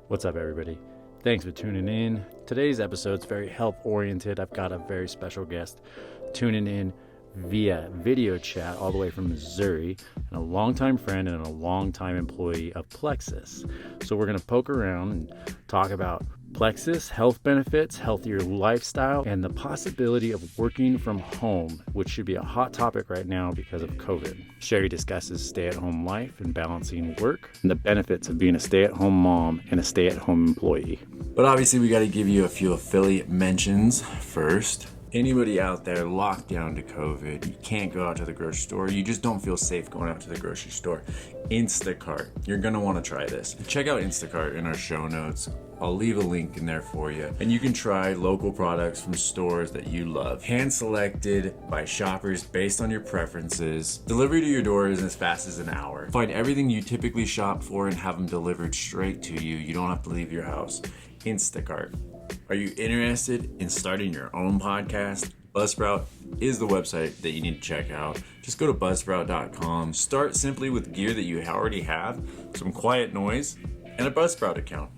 What's up, everybody? Thanks for tuning in. Today's episode's very health-oriented. I've got a very special guest tuning in via video chat all the way from Missouri, and a longtime friend and a longtime employee of Plexus. So we're going to poke around and talk about Plexus, health benefits, healthier lifestyle, and the possibility of working from home, which should be a hot topic right now because of COVID. Sherri discusses stay-at-home life and balancing work and the benefits of being a stay-at-home mom and a stay-at-home employee. But obviously we got to give you a few affiliate mentions first. Anybody out there locked down to COVID, you can't go out to the grocery store, you just don't feel safe going out to the grocery store. Instacart, you're gonna want to try this. Check out Instacart in our show notes. I'll leave a link in there for you. And you can try local products from stores that you love. Hand selected by shoppers based on your preferences. Delivery to your door is as fast as an hour. Find everything you typically shop for and have them delivered straight to you. You don't have to leave your house. Instacart. Are you interested in starting your own podcast? Buzzsprout is the website that you need to check out. Just go to buzzsprout.com. Start simply with gear that you already have, some quiet noise, and a Buzzsprout account.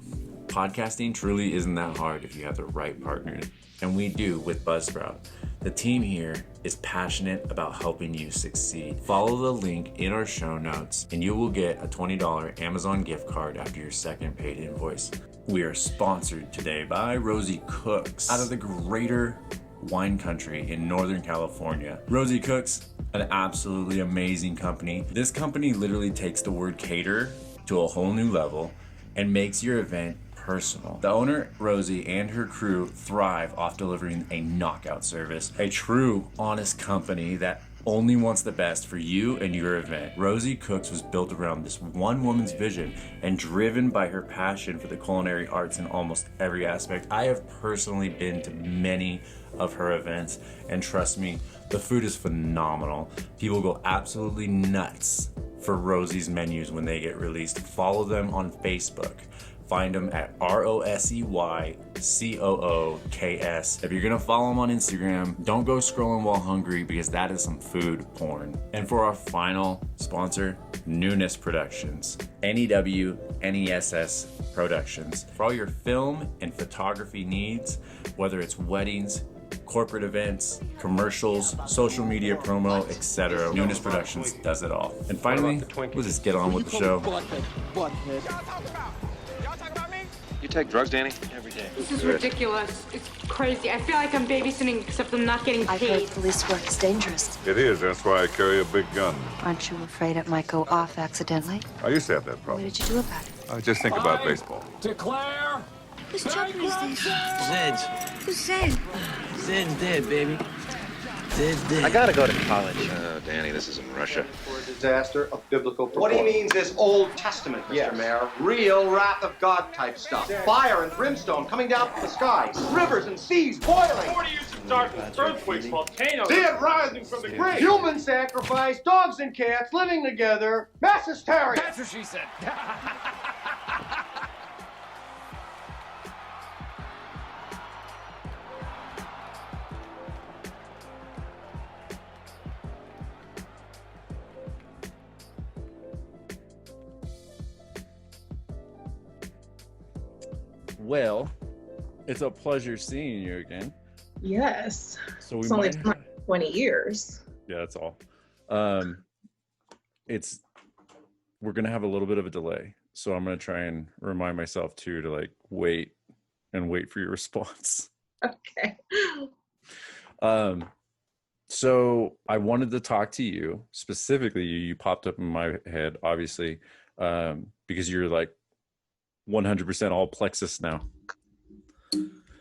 Podcasting truly isn't that hard if you have the right partner, and we do with Buzzsprout. The team here is passionate about helping you succeed. Follow the link in our show notes, and you will get a $20 Amazon gift card after your second paid invoice. We are sponsored today by Rosie Cooks out of the greater wine country in Northern California. Rosie Cooks, an absolutely amazing company. This company literally takes the word cater to a whole new level and makes your event personal. The owner, Rosie, and her crew thrive off delivering a knockout service, a true, honest company that only wants the best for you and your event. Rosie Cooks was built around this one woman's vision and driven by her passion for the culinary arts in almost every aspect. I have personally been to many of her events, and trust me, the food is phenomenal. People go absolutely nuts for Rosie's menus when they get released. Follow them on Facebook. Find them at ROSEYCOOKS. If you're gonna follow them on Instagram, don't go scrolling while hungry because that is some food porn. And for our final sponsor, Newness Productions. NEWNESS Productions. For all your film and photography needs, whether it's weddings, corporate events, commercials, social media promo, etc. Newness Productions does it all. And finally, we'll just get on with the show. You take drugs, Danny? Every day. This is ridiculous. It's crazy. I feel like I'm babysitting, except I'm not getting I've paid. heard police work is dangerous. It is. That's why I carry a big gun. Aren't you afraid it might go off accidentally? I used to have that What problem. did you do about it? I just think about baseball. Declare. Whose children is this? Zed's. Who's Zed? Zed's dead, baby. Zed's dead. I gotta go to college. Danny, this isn't Russia. Disaster of biblical What he means is Old Testament, Mr. Mayor. Real wrath of God type stuff. Fire and brimstone coming down from the skies. Rivers and seas boiling. 40 years of darkness, earthquakes, volcanoes. Dead rising from the grave. Human sacrifice, dogs and cats living together. Mass hysteria. That's what she said. Well, it's a pleasure seeing you again. Yes. So we It's only might... been like 20 years. Yeah, that's all. We're gonna have a little bit of a delay, so I'm gonna try and remind myself too to like wait for your response. Okay. So I wanted to talk to you specifically. You popped up in my head, obviously, because you're like 100% all Plexus now.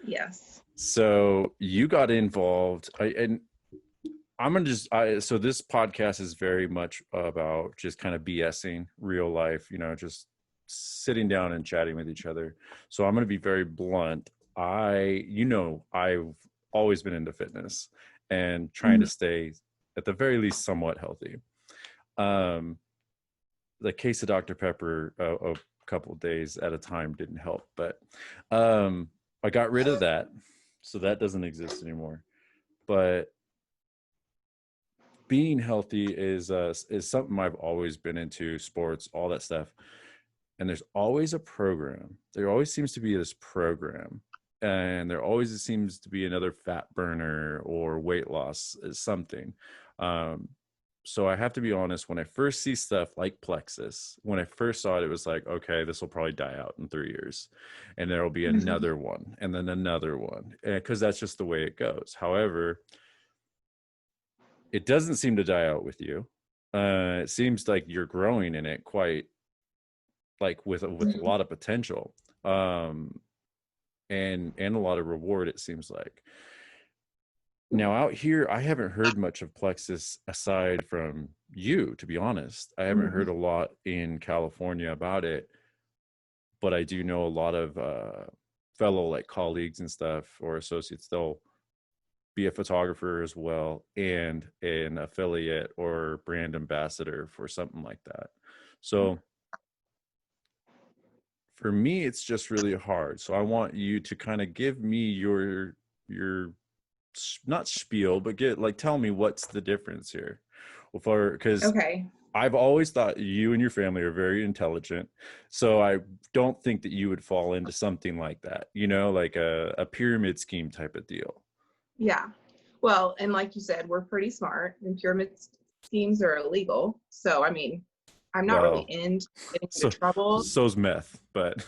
Yes. So you got involved, and I'm gonna so this podcast is very much about just kind of BSing real life, just sitting down and chatting with each other. So I'm gonna be very blunt. I've always been into fitness and trying to stay at the very least somewhat healthy. The case of Dr. Pepper a couple of days at a time didn't help, but I got rid of that, so that doesn't exist anymore. But being healthy is something I've always been into, sports, all that stuff. and there's always a program. There always seems to be this program, and there always seems to be another fat burner or weight loss something. So I have to be honest, when I first see stuff like Plexus, when I first saw it, it was like, okay, this will probably die out in 3 years, and there will be another one, and then another one, because that's just the way it goes. However, it doesn't seem to die out with you. It seems like you're growing in it quite, like with a lot of potential, and a lot of reward, it seems like. Now out here, I haven't heard much of Plexus aside from you, to be honest. I haven't heard a lot in California about it, but I do know a lot of fellow like colleagues and stuff or associates. They'll be a photographer as well and an affiliate or brand ambassador for something like that. So for me, it's just really hard. So I want you to kind of give me your not spiel, but tell me what's the difference here. Well, because I've always thought you and your family are very intelligent, so I don't think that you would fall into something like that, like a pyramid scheme type of deal. Yeah, well, and like you said, we're pretty smart, and pyramid schemes are illegal. So I mean, I'm not really into getting into trouble. So's meth, but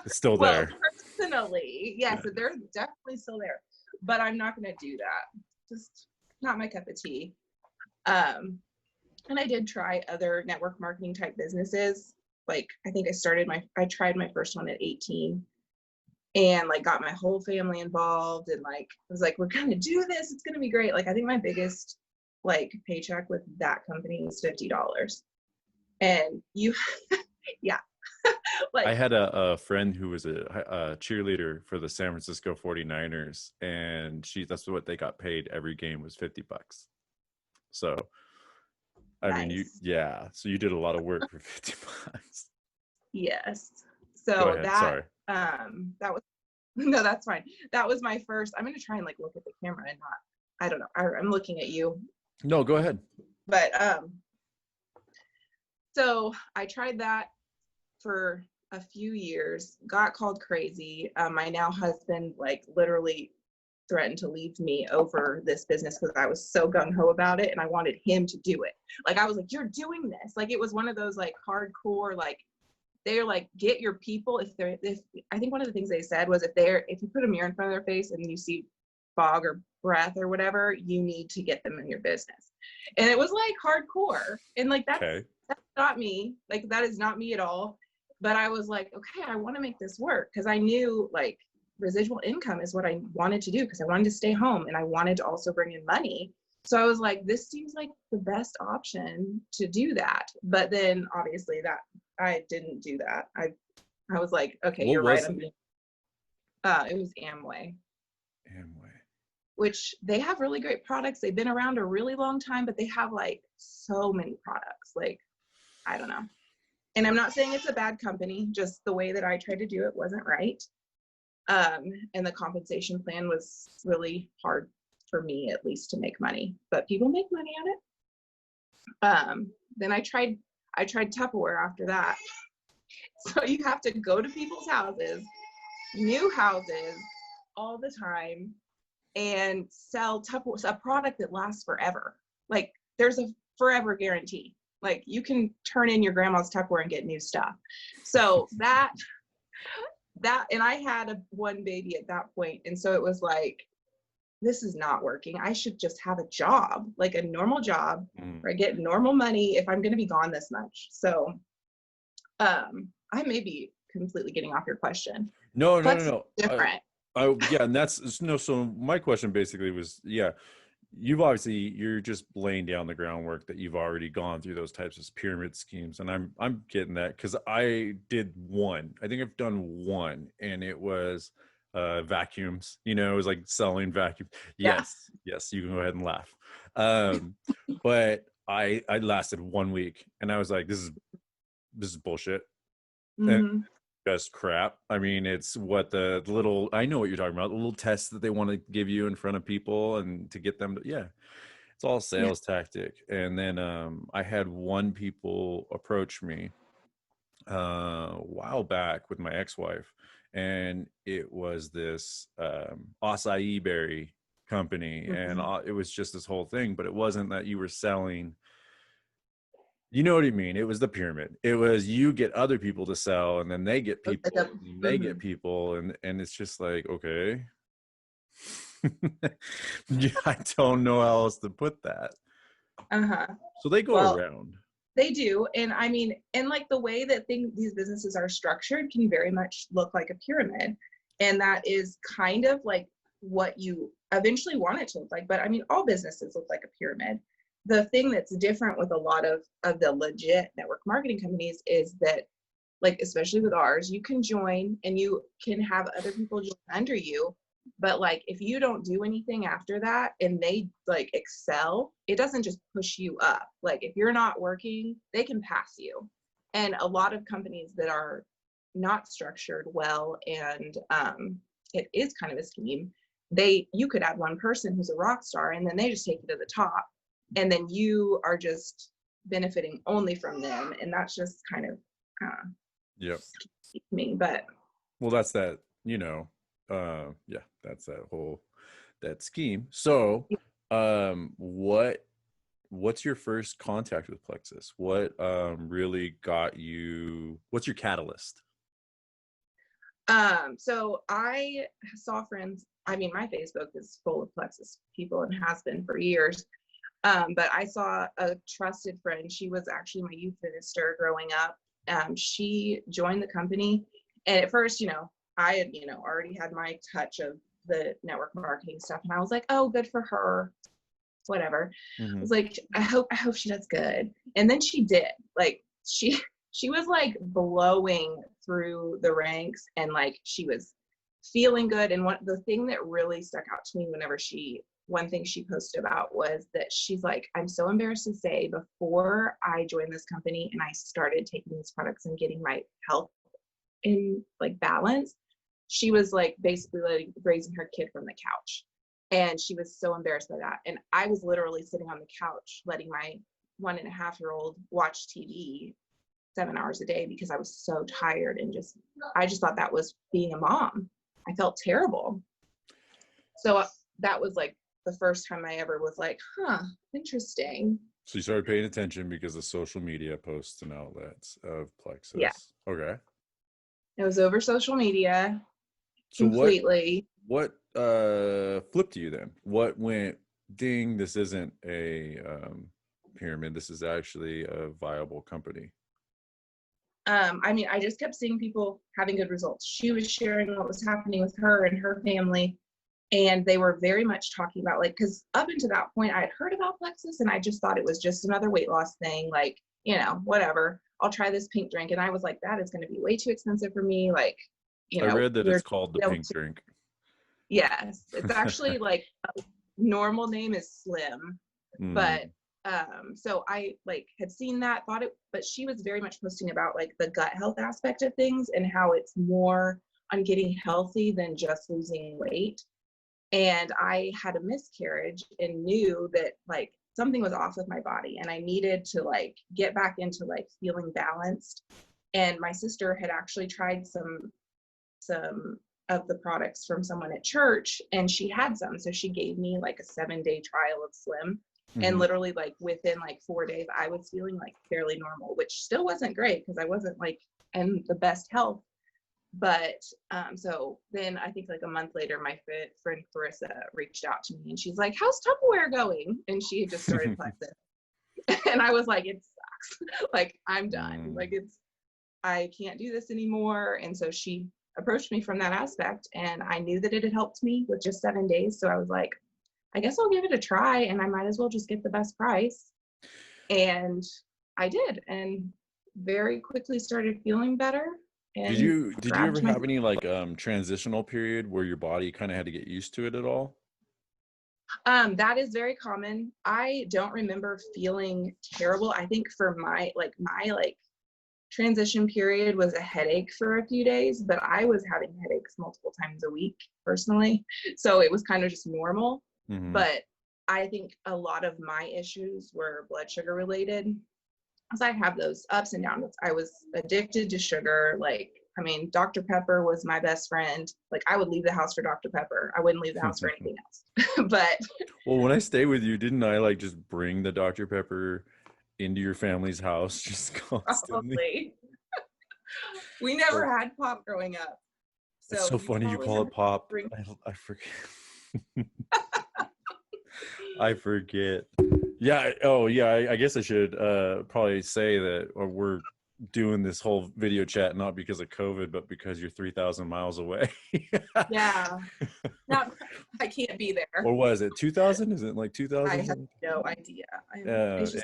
it's still there. Personally, yes, they're definitely still there. But I'm not going to do that. Just not my cup of tea. And I did try other network marketing type businesses. Like, I think I tried my first one at 18 and like got my whole family involved. And like, I was like, we're going to do this. It's going to be great. Like, I think my biggest like paycheck with that company was $50. And yeah. Like, I had a friend who was a cheerleader for the San Francisco 49ers, and that's what they got paid every game was $50. So, I mean, so you did a lot of work for $50. Yes. So sorry. That was, no, that's fine. That was my first, I'm going to try and like look at the camera and not, I don't know. I'm looking at you. No, go ahead. But, so I tried that for a few years, got called crazy. My now husband like literally threatened to leave me over this business because I was so gung-ho about it and I wanted him to do it. Like, I was like, you're doing this. Like, it was one of those like hardcore, like, they're like, get your people. If I think one of the things they said was if you put a mirror in front of their face and you see fog or breath or whatever, you need to get them in your business. And it was like hardcore. And like, that's not me. Like, that is not me at all. But I was like, okay, I want to make this work because I knew like residual income is what I wanted to do because I wanted to stay home and I wanted to also bring in money. So I was like, this seems like the best option to do that. But then obviously that I didn't do that. I was like, okay, you're right. It was Amway. Which they have really great products. They've been around a really long time, but they have like so many products. Like, I don't know. And I'm not saying it's a bad company, just the way that I tried to do it wasn't right. And the compensation plan was really hard for me, at least, to make money. But people make money at it. Then I tried Tupperware after that. So you have to go to people's houses, new houses, all the time, and sell Tupperware, a product that lasts forever. Like, there's a forever guarantee. Like, you can turn in your grandma's Tupperware and get new stuff. So that, and I had one baby at that point. And so it was like, this is not working. I should just have a job, like a normal job where I get normal money if I'm going to be gone this much. So I may be completely getting off your question. No. Different. And that's no. So my question basically was, you're just laying down the groundwork that you've already gone through those types of pyramid schemes, and I'm getting that because I did one. I think I've done one, and it was vacuums. It was like selling vacuums. Yes, you can go ahead and laugh. But I lasted 1 week, and I was like, this is bullshit. And just crap. I mean, it's what the little, I know what you're talking about, the little tests that they want to give you in front of people and to get them to, it's all sales tactic. And then I had one people approach me a while back with my ex-wife, and it was this acai berry company, and it was just this whole thing, but it wasn't that you were selling. You know what I mean? It was the pyramid. It was you get other people to sell, and then they get people, and they get people, and it's just like, okay. Yeah, I don't know how else to put that. So they go around. They do. And I mean, and like the way that these businesses are structured can very much look like a pyramid. And that is kind of like what you eventually want it to look like. But I mean, all businesses look like a pyramid. The thing that's different with a lot of the legit network marketing companies is that, like, especially with ours, you can join and you can have other people join under you. But like, if you don't do anything after that and they like excel, it doesn't just push you up. Like, if you're not working, they can pass you. And a lot of companies that are not structured well, and it is kind of a scheme, you could have one person who's a rock star and then they just take you to the top, and then you are just benefiting only from them. And that's just kind of me. But well, that's that, that's that scheme. So what's your first contact with Plexus? What really got you, what's your catalyst? So I saw friends, I mean, my Facebook is full of Plexus people and has been for years. But I saw a trusted friend. She was actually my youth minister growing up. She joined the company, and at first, I had, already had my touch of the network marketing stuff, and I was like, oh, good for her, whatever. I was like, I hope she does good. And then she did. Like, she was like blowing through the ranks, and like she was feeling good. And the thing that really stuck out to me one thing she posted about was that she's like, I'm so embarrassed to say, before I joined this company and I started taking these products and getting my health in like balance, she was like basically like raising her kid from the couch. And she was so embarrassed by that. And I was literally sitting on the couch letting my 1.5-year-old watch TV 7 hours a day because I was so tired, and I just thought that was being a mom. I felt terrible. So that was like the first time I ever was like, interesting. So you started paying attention because of social media posts and outlets of Plexus. Yeah. Okay. It was over social media. So completely. What flipped you then? What went, ding, this isn't a pyramid. This is actually a viable company. I mean, I just kept seeing people having good results. She was sharing what was happening with her and her family. And they were very much talking about, like, because up until that point, I had heard about Plexus, and I just thought it was just another weight loss thing. Like, whatever, I'll try this pink drink. And I was like, that is going to be way too expensive for me. Like, I read that it's called the pink drink. Yes. It's actually like a normal name is Slim. But so I like had seen that, thought it, but she was very much posting about like the gut health aspect of things and how it's more on getting healthy than just losing weight. And I had a miscarriage and knew that like something was off with my body, and I needed to like get back into like feeling balanced. And my sister had actually tried some of the products from someone at church, and she had some. So she gave me like a 7-day trial of Slim. And literally like within like 4 days, I was feeling like fairly normal, which still wasn't great because I wasn't like in the best health. But so then I think like a month later, my friend Clarissa reached out to me, and she's like, how's Tupperware going? And she had just started Plexus. And I was like, it sucks. Like, I'm done. Like, I can't do this anymore. And so she approached me from that aspect, and I knew that it had helped me with just 7 days. So I was like, I guess I'll give it a try, and I might as well just get the best price. And I did, and very quickly started feeling better. And did you ever have any like transitional period where your body kind of had to get used to it at all? That is very common. I don't remember feeling terrible. I think for my transition period was a headache for a few days, but I was having headaches multiple times a week personally. So it was kind of just normal. But I think a lot of my issues were blood sugar related. So I have those ups and downs. I was addicted to sugar. Like, I mean, Dr. Pepper was my best friend. Like, I would leave the house for Dr. Pepper. I wouldn't leave the house for anything else. But well, when I stay with you, didn't I like just bring the Dr. Pepper into your family's house just constantly? Probably. We never had pop growing up. So it's so funny you call it pop. I forget. I forget. Yeah. Oh, yeah. I guess I should probably say that we're doing this whole video chat not because of COVID, but because you're 3,000 miles away. Yeah. No, I can't be there. Or was it 2,000? Is it like 2,000? I have no idea.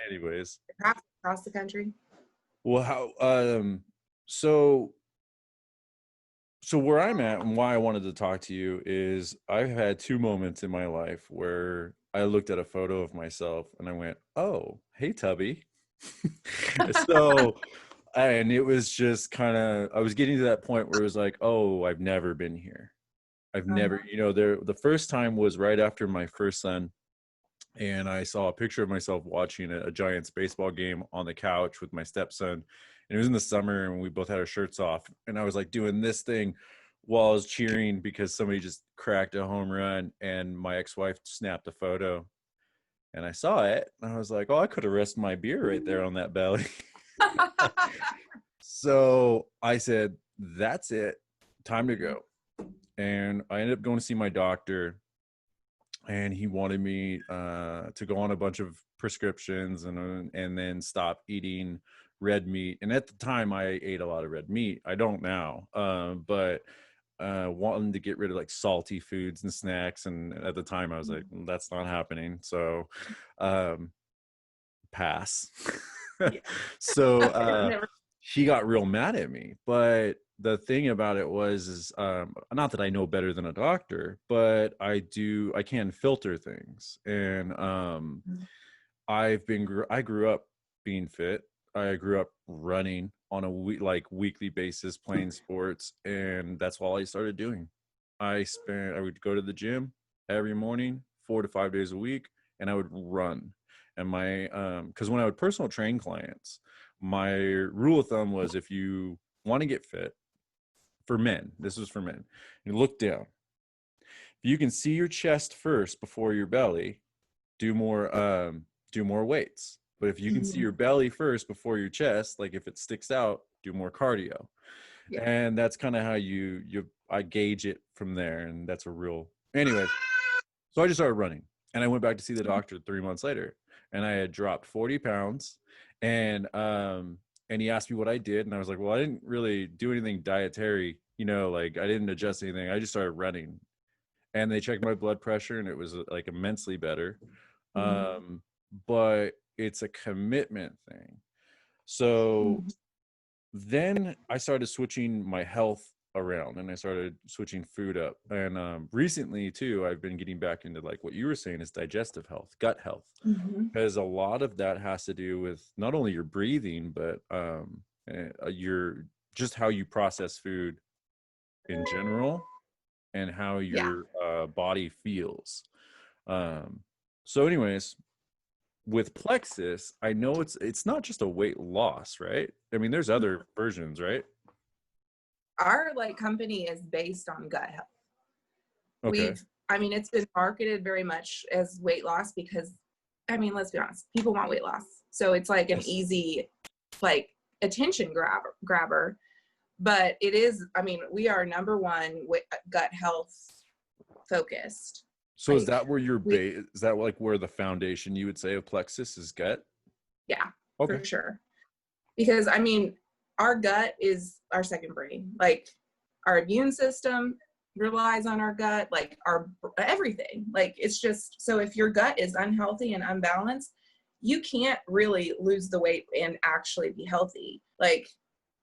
Anyways. Across the country. Well, how? So where I'm at and why I wanted to talk to you is I've had two moments in my life where I looked at a photo of myself and I went, "Oh, hey, Tubby." So, and it was just kind of, I was getting to that point where it was like, "Oh, I've never been here. I've never, the first time was right after my first son. And I saw a picture of myself watching a Giants baseball game on the couch with my stepson. And it was in the summer and we both had our shirts off. And I was like doing this thing while I was cheering because somebody just cracked a home run and my ex-wife snapped a photo. And I saw it and I was like, oh, I could have rested my beer right there on that belly. So I said, that's it. Time to go. And I ended up going to see my doctor. And he wanted me to go on a bunch of prescriptions and then stop eating red meat. And at the time, I ate a lot of red meat. I don't now, but wanting to get rid of like salty foods and snacks. And at the time, I was like, that's not happening. So pass. So he got real mad at me. But the thing about it was not that I know better than a doctor, but I can filter things. And I grew up being fit. I grew up running on a weekly basis, playing sports. And that's all I started doing. I would go to the gym every morning, 4 to 5 days a week, and I would run. And cause when I would personal train clients, my rule of thumb was if you want to get fit, for men, this was for men, you look down. If you can see your chest first before your belly, do more weights. But if you can see your belly first before your chest, like if it sticks out, do more cardio. Yeah. And that's kind of how I gauge it from there. And that's anyways. So I just started running and I went back to see the doctor 3 months later and I had dropped 40 pounds and he asked me what I did. And I was like, well, I didn't really do anything dietary, like I didn't adjust anything. I just started running and they checked my blood pressure and it was like immensely better. But it's a commitment thing. So then I started switching my health around and I started switching food up. And recently too, I've been getting back into like what you were saying is digestive health, gut health, because a lot of that has to do with not only your breathing, but just how you process food in general and how your body feels. So anyways, with Plexus, I know it's not just a weight loss, right? I mean, there's other versions, right? Our company is based on gut health. Okay. It's been marketed very much as weight loss because, let's be honest, people want weight loss. So it's like an easy, attention grabber. But it is, we are number one gut health focused. So is that where your base, is that where the foundation you would say of Plexus is gut? Yeah, okay. For sure. Because our gut is our second brain. Our immune system relies on our gut, our everything. It's just, so if your gut is unhealthy and unbalanced, you can't really lose the weight and actually be healthy.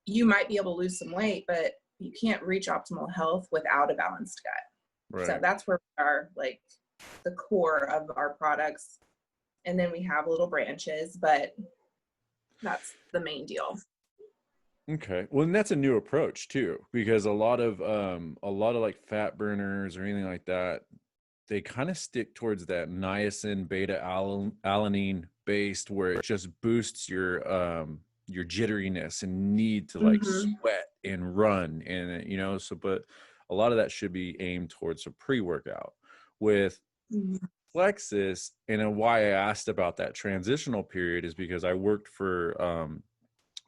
You might be able to lose some weight, but you can't reach optimal health without a balanced gut. Right. So that's where we are, the core of our products. And then we have little branches, but that's the main deal. Okay. Well, and that's a new approach too, because a lot of fat burners or anything like that, they kind of stick towards that niacin, beta alanine based where it just boosts your jitteriness and need to like sweat and run, and you know, so but a lot of that should be aimed towards a pre-workout with Plexus. And why I asked about that transitional period is because I worked for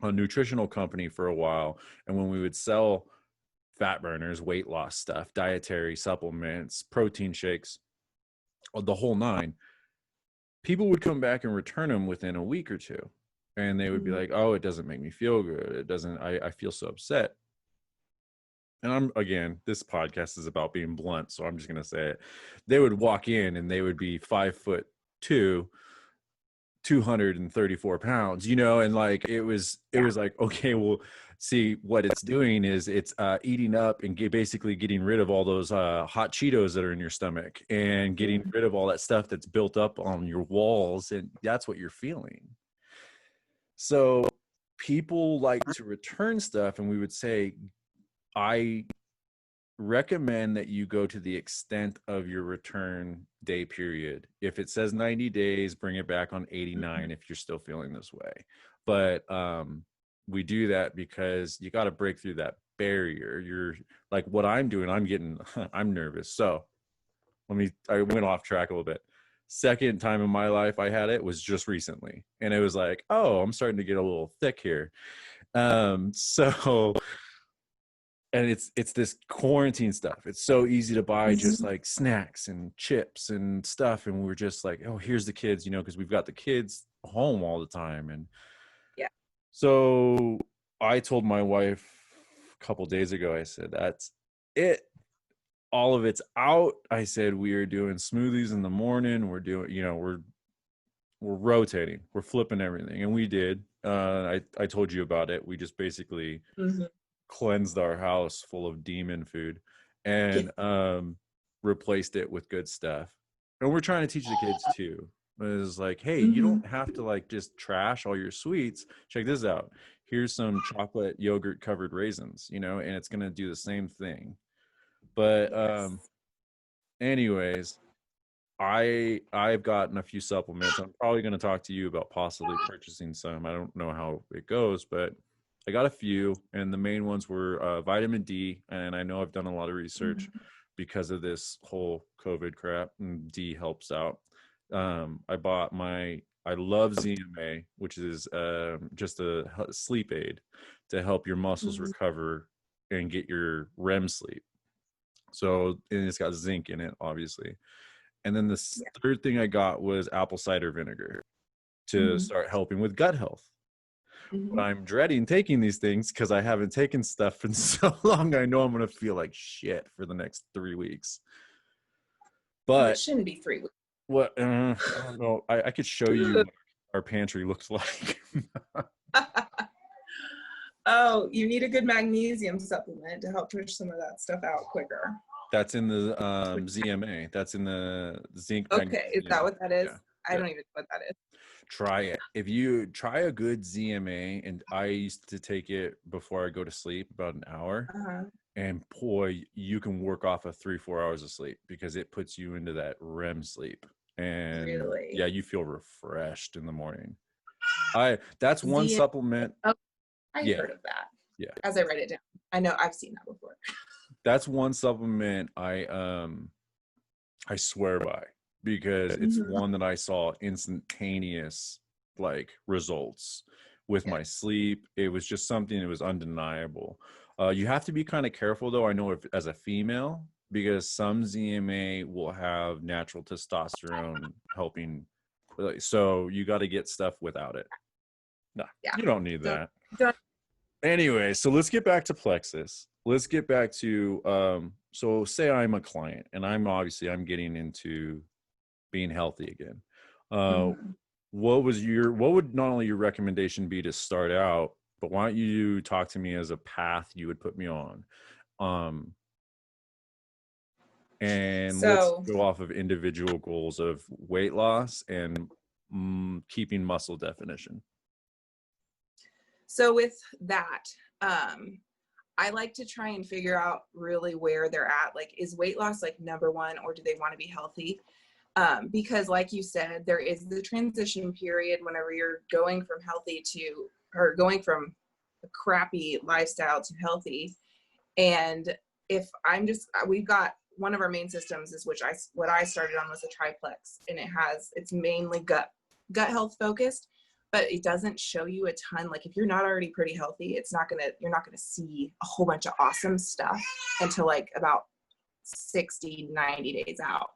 a nutritional company for a while, and when we would sell fat burners, weight loss stuff, dietary supplements, protein shakes, the whole nine, people would come back and return them within a week or two, and they would be like, oh, it doesn't make me feel good, it doesn't, I feel so upset. And this podcast is about being blunt, so I'm just gonna say it. They would walk in and they would be 5'2", 234 pounds, you know, and like it was like, okay, well, see, what it's doing is it's eating up and basically getting rid of all those hot Cheetos that are in your stomach and getting rid of all that stuff that's built up on your walls, and that's what you're feeling. So people like to return stuff, and we would say, I recommend that you go to the extent of your return day period. If it says 90 days, bring it back on 89 if you're still feeling this way. But we do that because you got to break through that barrier. You're like what I'm doing, I'm nervous. So I went off track a little bit. Second time in my life I had it was just recently, and it was like, oh, I'm starting to get a little thick here. And it's this quarantine stuff. It's so easy to buy just like snacks and chips and stuff. And we're just like, oh, here's the kids, you know, because we've got the kids home all the time. And yeah. So I told my wife a couple days ago, I said, that's it. All of it's out. I said, we are doing smoothies in the morning. We're doing, you know, we're rotating. We're flipping everything. And we did. I told you about it. We just basically cleansed our house full of demon food and replaced it with good stuff. And we're trying to teach the kids too. It's like, hey, you don't have to like just trash all your sweets. Check this out. Here's some chocolate yogurt covered raisins, you know, and it's going to do the same thing. But anyways, I've gotten a few supplements. I'm probably going to talk to you about possibly purchasing some. I don't know how it goes, but I got a few, and the main ones were vitamin D, and I know I've done a lot of research because of this whole COVID crap, and D helps out. I love ZMA, which is just a sleep aid to help your muscles recover and get your REM sleep. So, and it's got zinc in it, obviously. And then the third thing I got was apple cider vinegar to start helping with gut health. But I'm dreading taking these things because I haven't taken stuff in so long. I know I'm going to feel like shit for the next 3 weeks. But it shouldn't be 3 weeks. What? I don't know. I could show you what our pantry looks like. Oh, you need a good magnesium supplement to help push some of that stuff out quicker. That's in the ZMA. That's in the zinc. Okay, magnesium. is that what that is? Yeah. I don't even know what that is. Try it. If you try a good ZMA, and I used to take it before I go to sleep, about an hour, and boy, you can work off of 3-4 hours of sleep because it puts you into that REM sleep. And yeah, you feel refreshed in the morning. That's one supplement. Oh, I heard of that. Yeah. As I write it down. I know I've seen that before. That's one supplement I swear by, because it's one that I saw instantaneous like results with my sleep. It was just something that was undeniable. You have to be kind of careful though, I know, if as a female, because some ZMA will have natural testosterone helping. So you got to get stuff without it. No, you don't need that. Anyway, so let's get back to Plexus. Let's get back to, so say I'm a client and I'm getting into being healthy again. What would not only your recommendation be to start out, but why don't you talk to me as a path you would put me on? And let's go off of individual goals of weight loss and keeping muscle definition. So with that, I like to try and figure out really where they're at. Like, is weight loss like number one, or do they want to be healthy? Because like you said, there is the transition period whenever you're going from healthy to, or going from a crappy lifestyle to healthy. And if I'm just, we've got one of our main systems is what I started on was a triplex, and it's mainly gut health focused, but it doesn't show you a ton. Like if you're not already pretty healthy, you're not gonna see a whole bunch of awesome stuff until like about 60, 90 days out.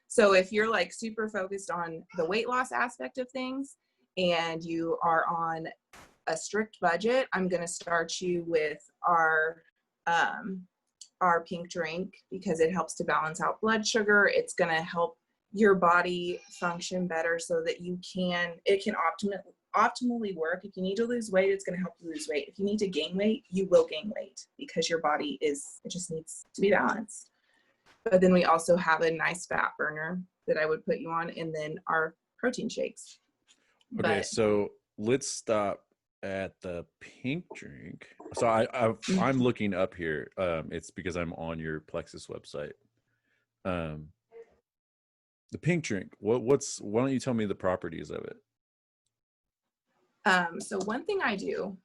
So if you're like super focused on the weight loss aspect of things and you are on a strict budget, I'm going to start you with our pink drink, because it helps to balance out blood sugar. It's going to help your body function better so that it can optimally work. If you need to lose weight, it's going to help you lose weight. If you need to gain weight, you will gain weight, because your body it just needs to be balanced. But then we also have a nice fat burner that I would put you on, and then our protein shakes. Okay, so let's stop at the pink drink. So I'm looking up here. It's because I'm on your Plexus website. The pink drink. Why don't you tell me the properties of it? So one thing I do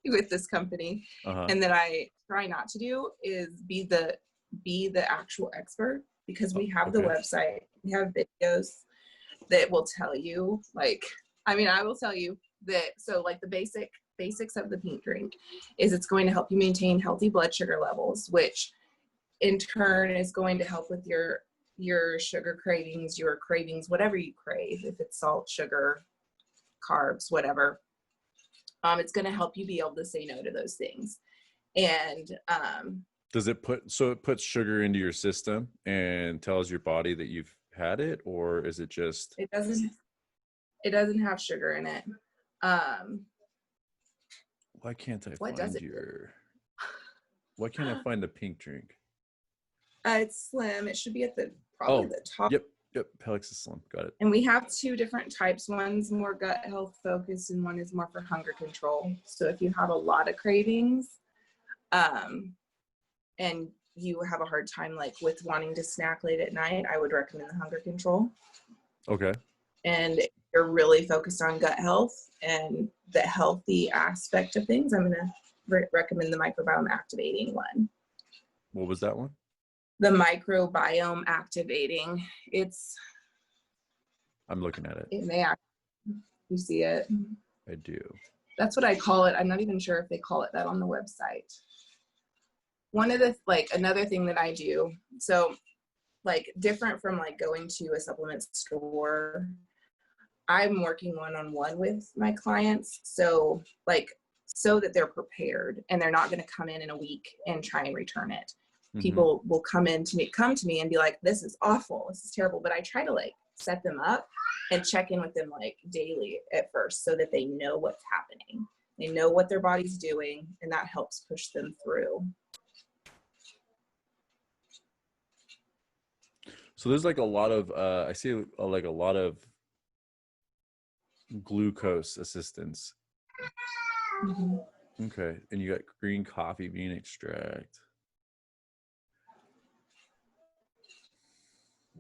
with this company, and that I try not to do, is be the actual expert, because we have the website, we have videos that will tell you, I will tell you that, so like the basics of the pink drink is it's going to help you maintain healthy blood sugar levels, which in turn is going to help with your sugar cravings, whatever you crave, if it's salt, sugar, carbs, whatever. It's going to help you be able to say no to those things. And does it puts sugar into your system and tells your body that you've had it, or is it just? It doesn't have sugar in it. Why can't I Why can't I find the pink drink? It's slim. It should be at the top. Yep. Plexus Slim. Got it. And we have two different types. One's more gut health focused, and one is more for hunger control. So if you have a lot of cravings, and you have a hard time like with wanting to snack late at night, I would recommend the hunger control. Okay. And if you're really focused on gut health and the healthy aspect of things, I'm going to recommend the microbiome activating one. What was that one? The microbiome activating. I'm looking at it. You see it? I do. That's what I call it. I'm not even sure if they call it that on the website. One of the, another thing that I do, so different from going to a supplement store, I'm working one-on-one with my clients. So so that they're prepared and they're not going to come in a week and try and return it. Mm-hmm. People will come to me and be like, this is awful. This is terrible. But I try to set them up and check in with them daily at first, so that they know what's happening. They know what their body's doing, and that helps push them through. So there's a lot of I see a lot of glucose assistance. Mm-hmm. Okay, and you got green coffee bean extract.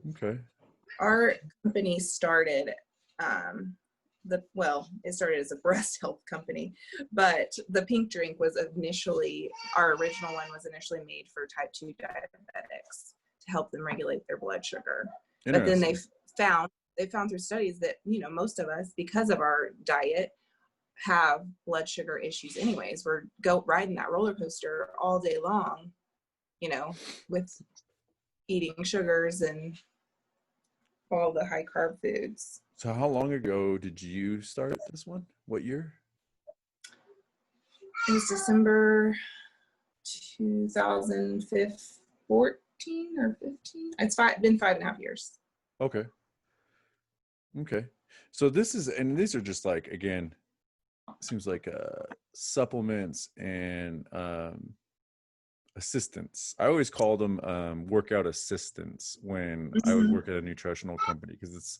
Okay. Our company started it started as a breast health company, but the pink drink was our original one was initially made for type 2 diabetics, to help them regulate their blood sugar. But then they found through studies that, most of us, because of our diet, have blood sugar issues anyways. We're riding that roller coaster all day long, with eating sugars and all the high carb foods. So how long ago did you start this one? What year? It was December 2014 or 15. It's been 5.5 years. Okay. So these are just again, seems like supplements and assistants. I always call them workout assistants when I would work at a nutritional company, because it's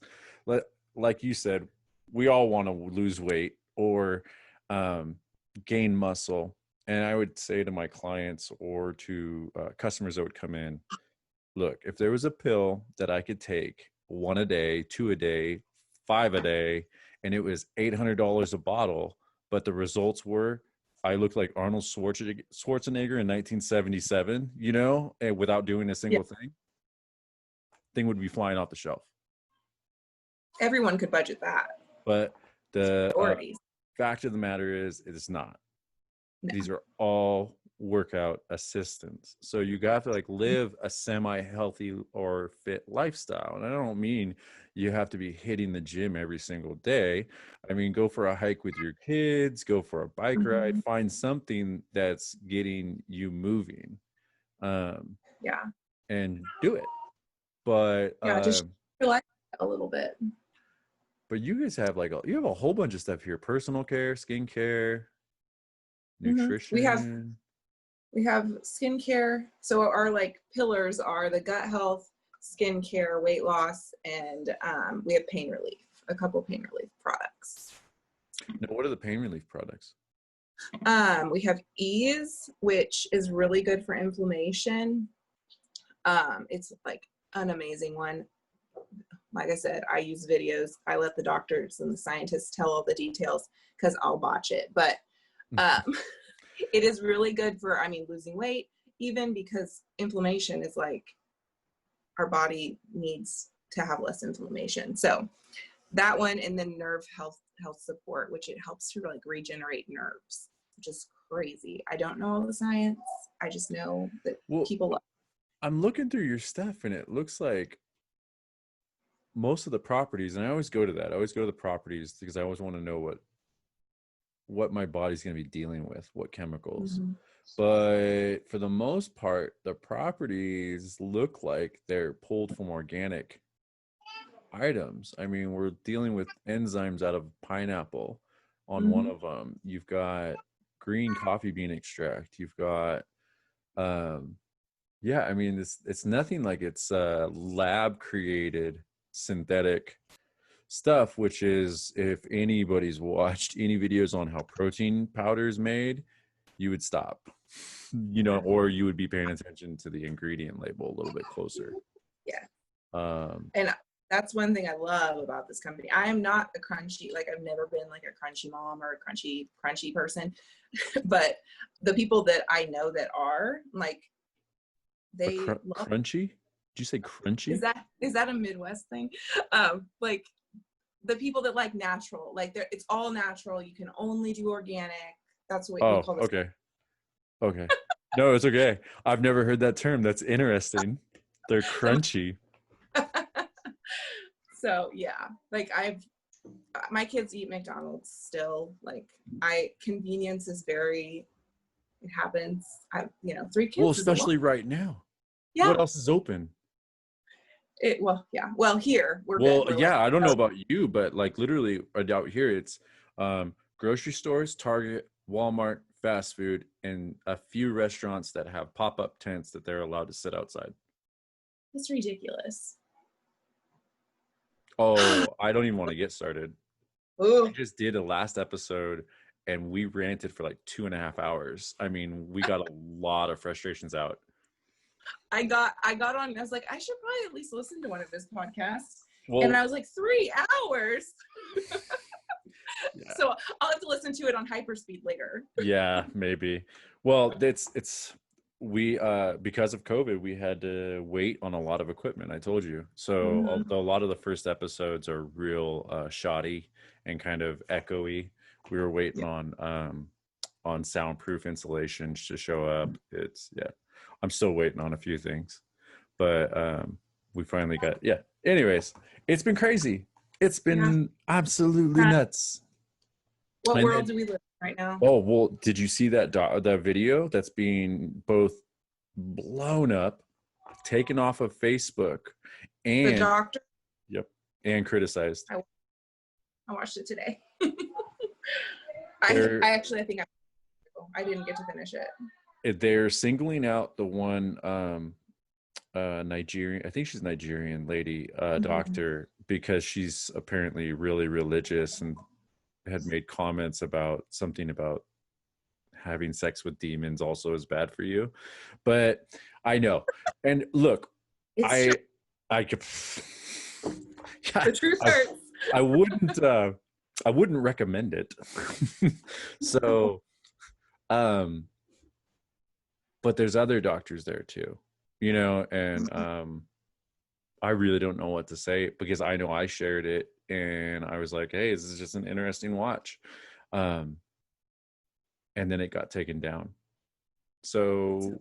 like you said, we all want to lose weight or gain muscle. And I would say to my clients or to customers that would come in, look, if there was a pill that I could take 1 a day, 2 a day, 5 a day, and it was $800 a bottle. But the results were, I looked like Arnold Schwarzenegger in 1977, you know, and without doing a single thing would be flying off the shelf. Everyone could budget that. But the fact of the matter is, it's not. No. These are all workout assistants. So you got to like live a semi-healthy or fit lifestyle. And I don't mean you have to be hitting the gym every single day. I mean, go for a hike with your kids, go for a bike ride, find something that's getting you moving. And do it. But just relax a little bit. But you guys have you have a whole bunch of stuff here: personal care, skincare, nutrition. We have skincare. So our like pillars are the gut health, skincare, weight loss, and we have pain relief. A couple pain relief products. Now, what are the pain relief products? We have Ease, which is really good for inflammation. It's like an amazing one. Like I said, I use videos. I let the doctors and the scientists tell all the details because I'll botch it. But it is really good for, losing weight, even because inflammation is like our body needs to have less inflammation. So that one, and then nerve health support, which it helps to like regenerate nerves, which is crazy. I don't know all the science. I just know that people love it. I'm looking through your stuff and it looks like most of the properties, and I always go to that. I always go to the properties because I always want to know what my body's going to be dealing with, what chemicals. But for the most part, the properties look like they're pulled from organic items. I mean, we're dealing with enzymes out of pineapple on one of them. You've got green coffee bean extract. You've got it's nothing like it's lab created synthetic stuff, which is, if anybody's watched any videos on how protein powder is made, you would stop, or you would be paying attention to the ingredient label a little bit closer. And that's one thing I love about this company. I am not a crunchy, I've never been like a crunchy mom or a crunchy person, but the people that I know that are they love crunchy. Did you say crunchy? Is that a Midwest thing? The people that like natural, it's all natural. You can only do organic. That's what we call this. Okay. No, it's okay. I've never heard that term. That's interesting. They're crunchy. So yeah, my kids eat McDonald's still. Convenience is it happens. 3 kids. Well, especially right now. Yeah. What else is open? Here we're I don't know about you, but literally out here, it's grocery stores, Target, Walmart, fast food, and a few restaurants that have pop-up tents that they're allowed to sit outside. It's ridiculous. Oh, I don't even want to get started. Ooh. I just did a last episode and we ranted for 2.5 hours. I mean, we got a lot of frustrations out. I got on and I was like, I should probably at least listen to one of his podcasts. And I was like, 3 hours. Yeah. So I'll have to listen to it on hyperspeed later. Yeah, maybe. Well, we because of COVID, we had to wait on a lot of equipment. I told you. So although a lot of the first episodes are real shoddy and kind of echoey, we were waiting on soundproof installations to show up. I'm still waiting on a few things, but we finally got, anyways, it's been crazy. It's been absolutely nuts. What world do we live in right now? Oh, well, did you see that video that's being both blown up, taken off of Facebook, and the doctor? Yep, and criticized. I watched it today. I think I didn't get to finish it. They're singling out the one Nigerian, I think she's a Nigerian lady, doctor, because she's apparently really religious and had made comments about something about having sex with demons also is bad for you. But I know. And look, I could, The truth hurts. I wouldn't recommend it. So, but there's other doctors there too, and I really don't know what to say, because I know I shared it and I was like, hey, this is just an interesting watch. And then it got taken down. So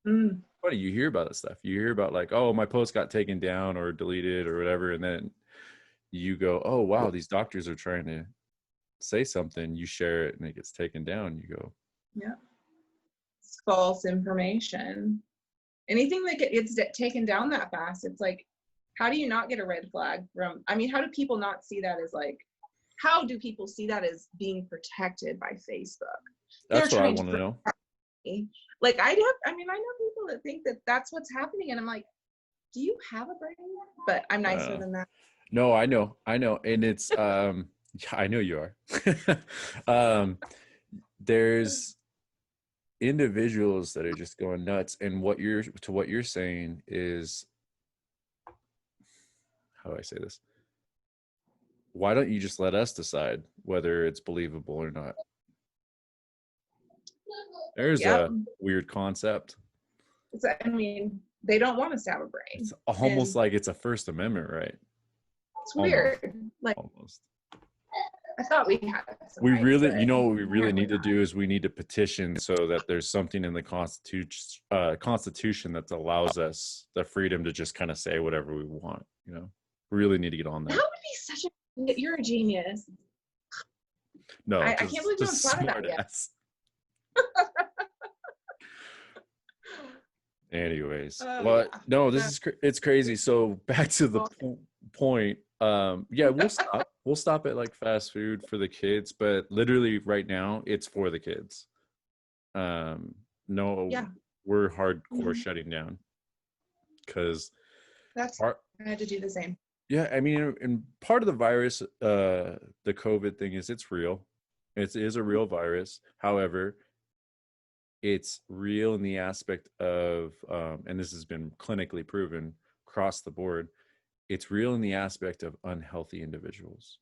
funny, you hear about this stuff. You hear about like, oh, my post got taken down or deleted or whatever. And then you go, oh, wow, these doctors are trying to say something. You share it and it gets taken down. You go, yeah, it's false information. Anything that gets taken down that fast, it's like, how do you not get a red flag from, how do people not see that as like, how do people see that as being protected by Facebook? That's what I want to know. Like I know people that think that that's what's happening, and I'm like, do you have a brain? But I'm nicer than that. No, I know, and it's I know you are. There's individuals that are just going nuts, and what you're saying is, how do I say this? Why don't you just let us decide whether it's believable or not? There's a weird concept. They don't want us to have a brain. It's almost like it's a First Amendment right. It's weird. Like almost. I thought we had. We really, what we really need to do is we need to petition so that there's something in the Constitution that allows us the freedom to just kind of say whatever we want. We really need to get on that. That would be you're a genius. No, I can't believe you haven't thought of that yet. Anyways, it's crazy. So back to the point. We'll stop at like fast food for the kids, but literally right now it's for the kids. We're hardcore shutting down because I had to do the same. Yeah, and part of the virus, the COVID thing is it's real. It is a real virus. However, it's real in the aspect of, and this has been clinically proven across the board, it's real in the aspect of unhealthy individuals.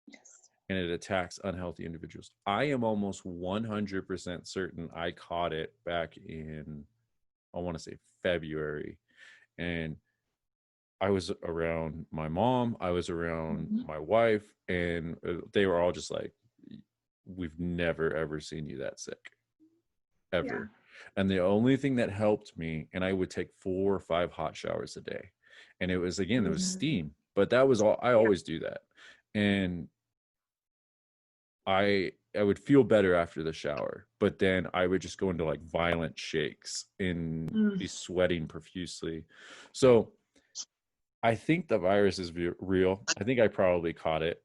Yes. And it attacks unhealthy individuals. I am almost 100% certain I caught it back in, I want to say February. And I was around my mom, I was around my wife, and they were all just like, we've never, ever seen you that sick. Ever. Yeah. And the only thing that helped me, and I would take 4 or 5 hot showers a day. And it was, again, it was steam, but that was all, I always do that. And I would feel better after the shower, but then I would just go into like violent shakes and be sweating profusely. So I think the virus is real. I think I probably caught it,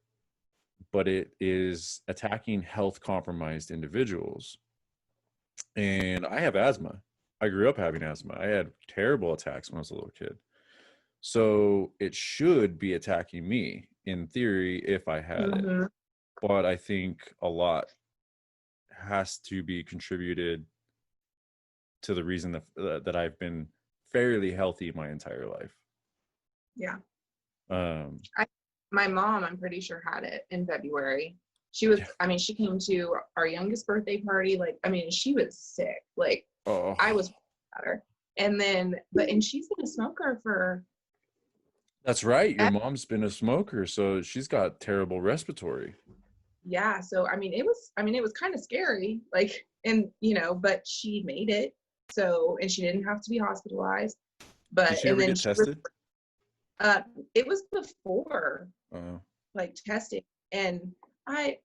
but it is attacking health compromised individuals. And I have asthma. I grew up having asthma. I had terrible attacks when I was a little kid. So it should be attacking me in theory if I had it. But I think a lot has to be contributed to the reason that I've been fairly healthy my entire life. Yeah. My mom, I'm pretty sure, had it in February. She was, she came to our youngest birthday party. She was sick. I was at her. And she's been a smoker for. That's right. Your mom's been a smoker, so she's got terrible respiratory. Yeah. So, it was kind of scary, but she made it. So, and she didn't have to be hospitalized. But did she ever get tested? It was before testing, and I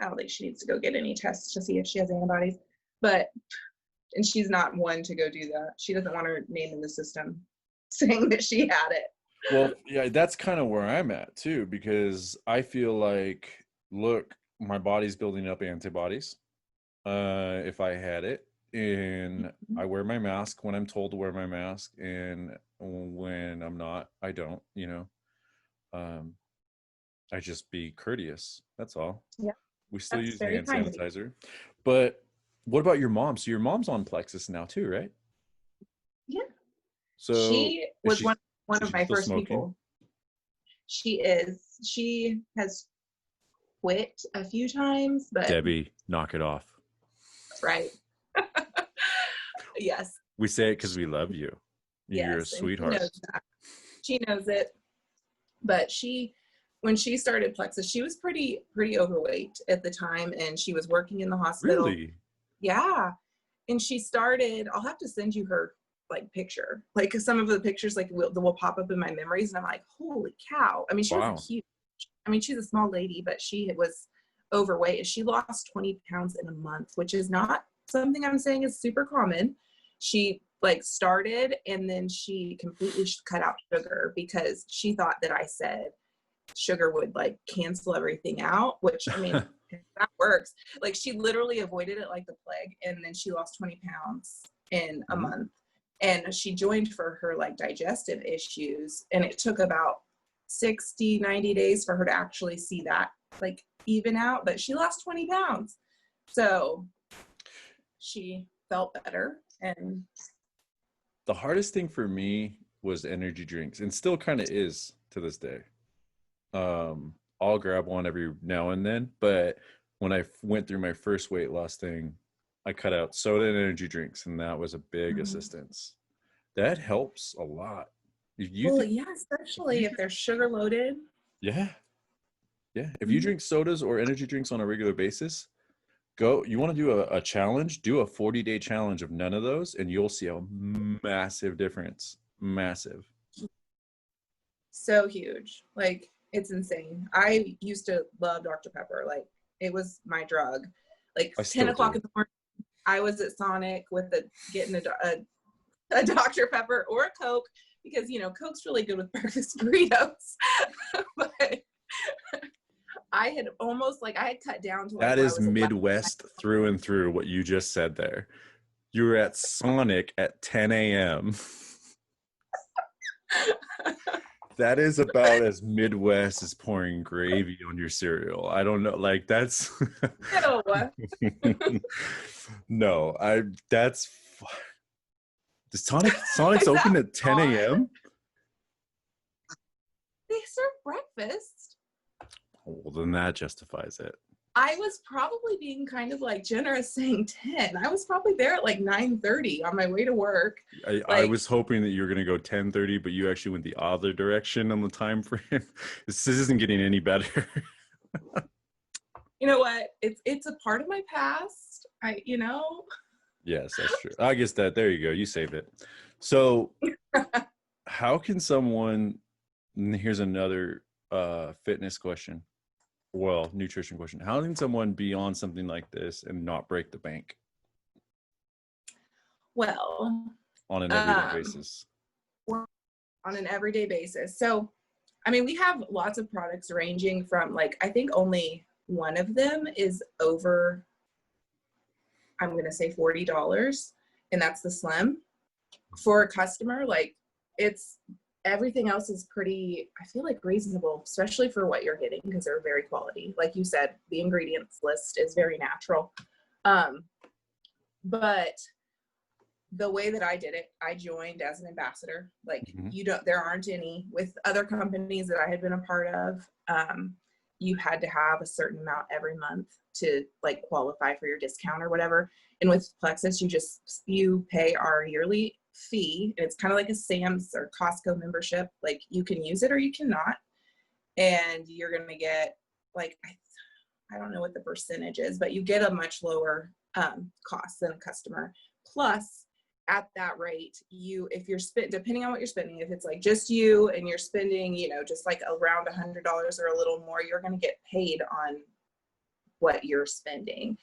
don't think she needs to go get any tests to see if she has antibodies, and she's not one to go do that. She doesn't want her name in the system saying that she had it. Well, yeah, that's kind of where I'm at too, because I feel like, look, my body's building up antibodies if I had it, and I wear my mask when I'm told to wear my mask, and when I'm not, I don't, I just be courteous. That's all. Yeah. We still use hand sanitizer. But what about your mom? So your mom's on Plexus now too, right? Yeah. So she was one of my first people. She has quit a few times, but Debbie, knock it off. Right. Yes. We say it because we love you. You're a Yes, sweetheart. she knows that. She knows it. But when she started Plexus, she was pretty overweight at the time, and she was working in the hospital. Really? Yeah. And she started, I'll have to send you her like picture. Like some of the pictures like will pop up in my memories, and I'm like, holy cow. I mean, she was huge. I mean, she's a small lady, but she was overweight, and she lost 20 pounds in a month, which is not something I'm saying is super common. She like started, and then she completely cut out sugar because she thought that I said sugar would like cancel everything out, which I mean, that works. Like she literally avoided it like the plague, and then she lost 20 pounds in a month. And she joined for her like digestive issues, and it took about 60-90 days for her to actually see that like even out, but she lost 20 pounds. So she felt better. And the hardest thing for me was energy drinks, and still kind of is to this day. I'll grab one every now and then, but when I went through my first weight loss thing, I cut out soda and energy drinks, and that was a big assistance. That helps a lot. Yeah, especially if they're sugar loaded. Yeah. If you drink sodas or energy drinks on a regular basis, you want to do a challenge, do a 40-day challenge of none of those, and you'll see a massive difference. Massive. So huge. Like, it's insane. I used to love Dr. Pepper. Like, it was my drug. Like 10 o'clock in the morning, I was at Sonic getting a Dr. Pepper or a Coke, because, Coke's really good with breakfast burritos. But I had cut down to that is Midwest through and through, what you just said there. You were at Sonic at 10 a.m. That is about as Midwest as pouring gravy on your cereal. I don't know. Like, that's... No, Sonic's open at 10 a.m.? They serve breakfast. Well, then that justifies it. I was probably being kind of like generous saying 10. I was probably there at like 9:30 on my way to work. I was hoping that you were going to go 10:30, but you actually went the other direction on the time frame. This isn't getting any better. You know what? It's a part of my past. Yes, that's true. I guess there you go. You saved it. So how can someone, and here's another fitness question. Well, nutrition question. How can someone be on something like this and not break the bank? Well, on an everyday basis. On an everyday basis. So, I mean, we have lots of products ranging from I think only one of them is over, I'm going to say $40, and that's the Slim. For a customer, everything else is pretty, I feel like, reasonable, especially for what you're getting, because they're very quality. Like you said, the ingredients list is very natural. But the way that I did it, I joined as an ambassador. There aren't any with other companies that I had been a part of. You had to have a certain amount every month to qualify for your discount or whatever. And with Plexus, you pay our yearly fee, and it's kind of like a Sam's or Costco membership. You can use it or you cannot, and you're gonna get I don't know what the percentage is, but you get a much lower cost than a customer. Plus, at that rate, if you're depending on what you're spending, if it's just you and you're spending just around $100 or a little more, you're going to get paid on what you're spending.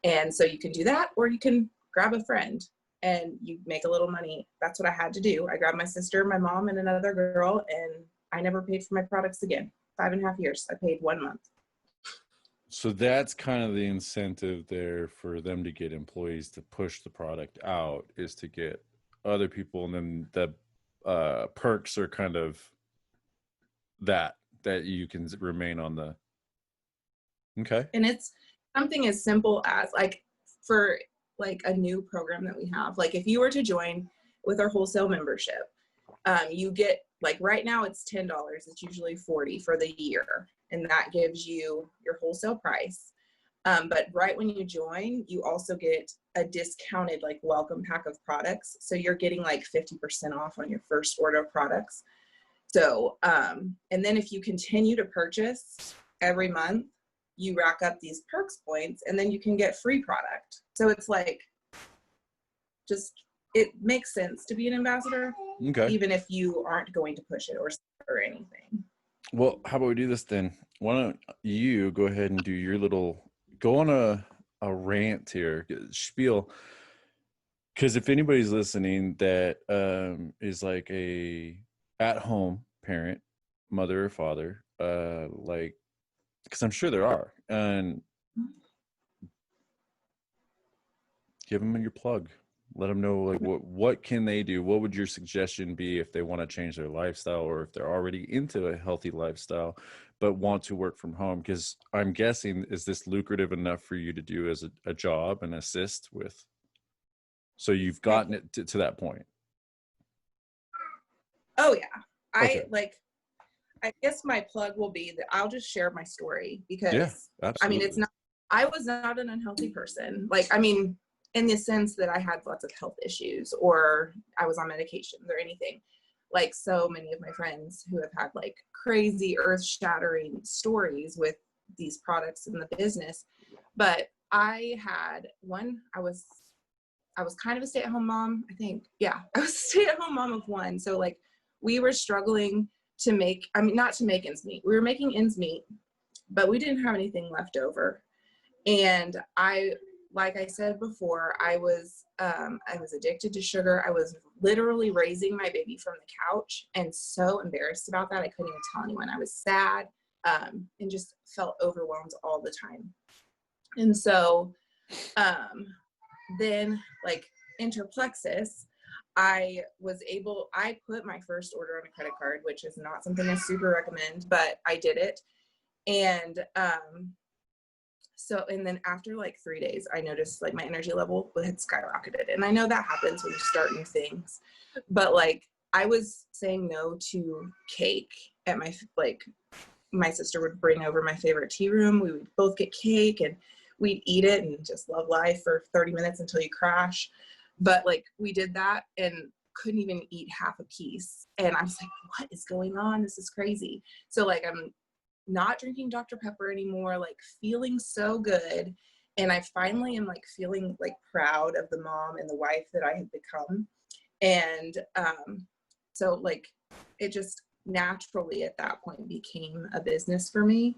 And so you can do that, or you can grab a friend and you make a little money. That's what I had to do. I grabbed my sister, my mom, and another girl, and I never paid for my products again. 5.5 years. I paid 1 month. So that's kind of the incentive there for them to get employees to push the product out, is to get other people, and then the perks are kind of that you can remain on the. Okay. And it's something as simple as for a new program that we have. If you were to join with our wholesale membership, you get like right now it's $10. It's usually $40 for the year. And that gives you your wholesale price. But right when you join, you also get a discounted like welcome pack of products. So you're getting like 50% off on your first order of products. So, and then if you continue to purchase every month, you rack up these perks points and then you can get free product. So it's like, just, it makes sense to be an ambassador, even if you aren't going to push it or anything. Well, how about we do this then? Why don't you go ahead and do your little, go on a rant here, spiel. Because if anybody's listening that is like a at-home parent, mother or father, like, because I'm sure there are, and give them your plug. Let them know like what can they do? What would your suggestion be if they want to change their lifestyle, or if they're already into a healthy lifestyle but want to work from home? Because I'm guessing, is this lucrative enough for you to do as a job and assist with? So you've gotten it to that point. Oh yeah. Okay. I guess my plug will be that I'll just share my story, because I mean, I was not an unhealthy person. Like, I mean, in the sense that I had lots of health issues or I was on medications or anything, like so many of my friends who have had like crazy earth-shattering stories with these products in the business. But I had one, I was kind of a stay-at-home mom, I think. Yeah, I was a stay-at-home mom of one. So like we were struggling to make, I mean, not to make ends meet. We were making ends meet, but we didn't have anything left over. And like I said before, I was addicted to sugar. I was literally raising my baby from the couch and so embarrassed about that. I couldn't even tell anyone. I was sad and just felt overwhelmed all the time. And so then like enter Plexus, I put my first order on a credit card, which is not something I super recommend, but I did it. And and then after like 3 days, I noticed like my energy level had skyrocketed. And I know that happens when you start new things, but like I was saying no to cake at my sister would bring over my favorite tea room. We would both get cake and we'd eat it and just love life for 30 minutes until you crash. But like we did that and couldn't even eat half a piece. And I was like, what is going on? This is crazy. So like I'm not drinking Dr. Pepper anymore, like feeling so good. And I finally am like feeling like proud of the mom and the wife that I had become. And so like it just naturally at that point became a business for me.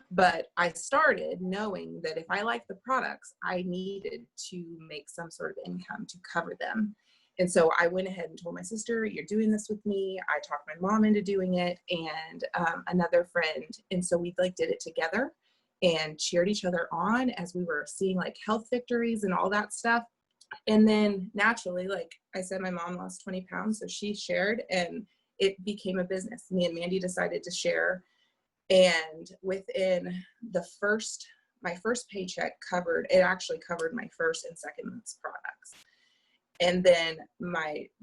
But I started knowing that if I liked the products, I needed to make some sort of income to cover them. And so I went ahead and told my sister, you're doing this with me. I talked my mom into doing it, and another friend. And so we like did it together and cheered each other on as we were seeing like health victories and all that stuff. And then naturally, like I said, my mom lost 20 pounds. So she shared and it became a business. Me and Mandy decided to share. And within my first paycheck actually covered my first and second month's products. And then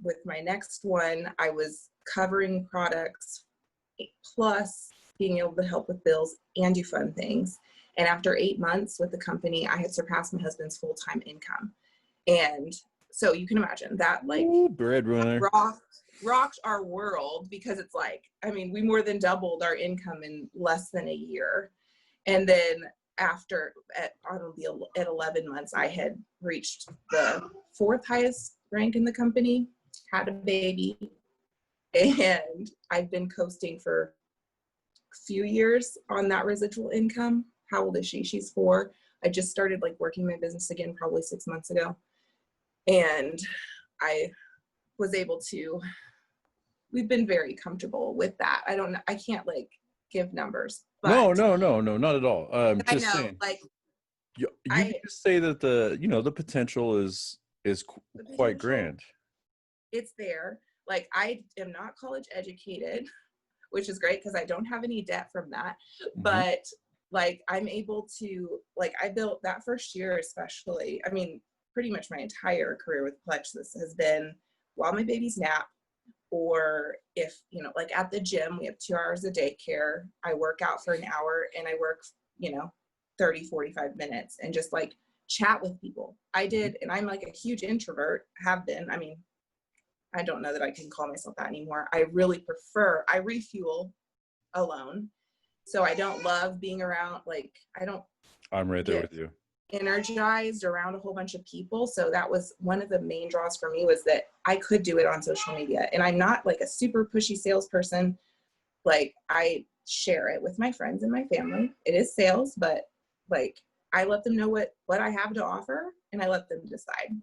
with my next one, I was covering products plus being able to help with bills and do fun things. And after 8 months with the company, I had surpassed my husband's full-time income. And so you can imagine that like breadwinner rocked our world, because it's like, I mean, we more than doubled our income in less than a year. And then at 11 months, I had reached the 4th highest rank in the company, had a baby, and I've been coasting for a few years on that residual income. How old is she? She's 4. I just started like working my business again probably 6 months ago. And I was able to, we've been very comfortable with that. I can't like give numbers. But no, not at all. Just I know, saying, like, you can just say that the potential is quite grand. It's there. Like I am not college educated, which is great because I don't have any debt from that. Mm-hmm. But like I'm able to, like I built that first year especially, I mean, pretty much my entire career with Plexus has been while my babies nap, or if, you know, like at the gym, we have 2 hours of daycare. I work out for an hour and I work, you know, 30, 45 minutes and just like chat with people. I did, and I'm like a huge introvert, have been. I mean, I don't know that I can call myself that anymore. I really prefer, I refuel alone. So I don't love being around, like, I'm right there with you. Energized around a whole bunch of people. So that was one of the main draws for me, was that I could do it on social media. And I'm not like a super pushy salesperson. Like, I share it with my friends and my family. It is sales, but like I let them know what I have to offer, and I let them decide.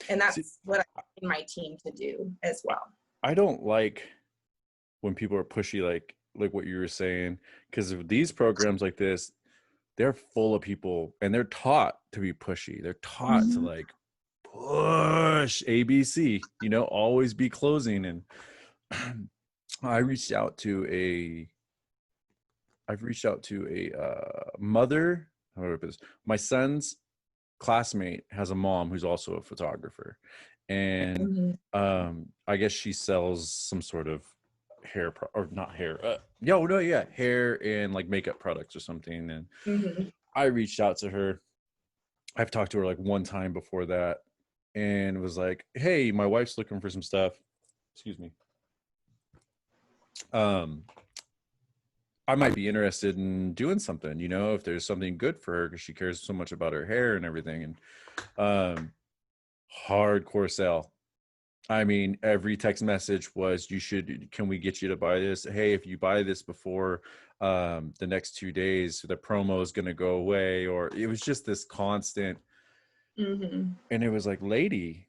And that's what I need my team to do as well. I don't like when people are pushy, like what you were saying, because of these programs like this, they're full of people and they're taught to be pushy. They're taught to like push ABC, you know, always be closing. And I've reached out to a mother. My son's classmate has a mom who's also a photographer, and I guess she sells some sort of hair hair and like makeup products or something. And I reached out to her. I've talked to her like one time before that, and was like, hey, my wife's looking for some stuff, excuse me, I might be interested in doing something, you know, if there's something good for her, because she cares so much about her hair and everything. And hardcore sell. I mean, every text message was, can we get you to buy this? Hey, if you buy this before the next 2 days, the promo is going to go away. Or it was just this constant. And it was like, lady,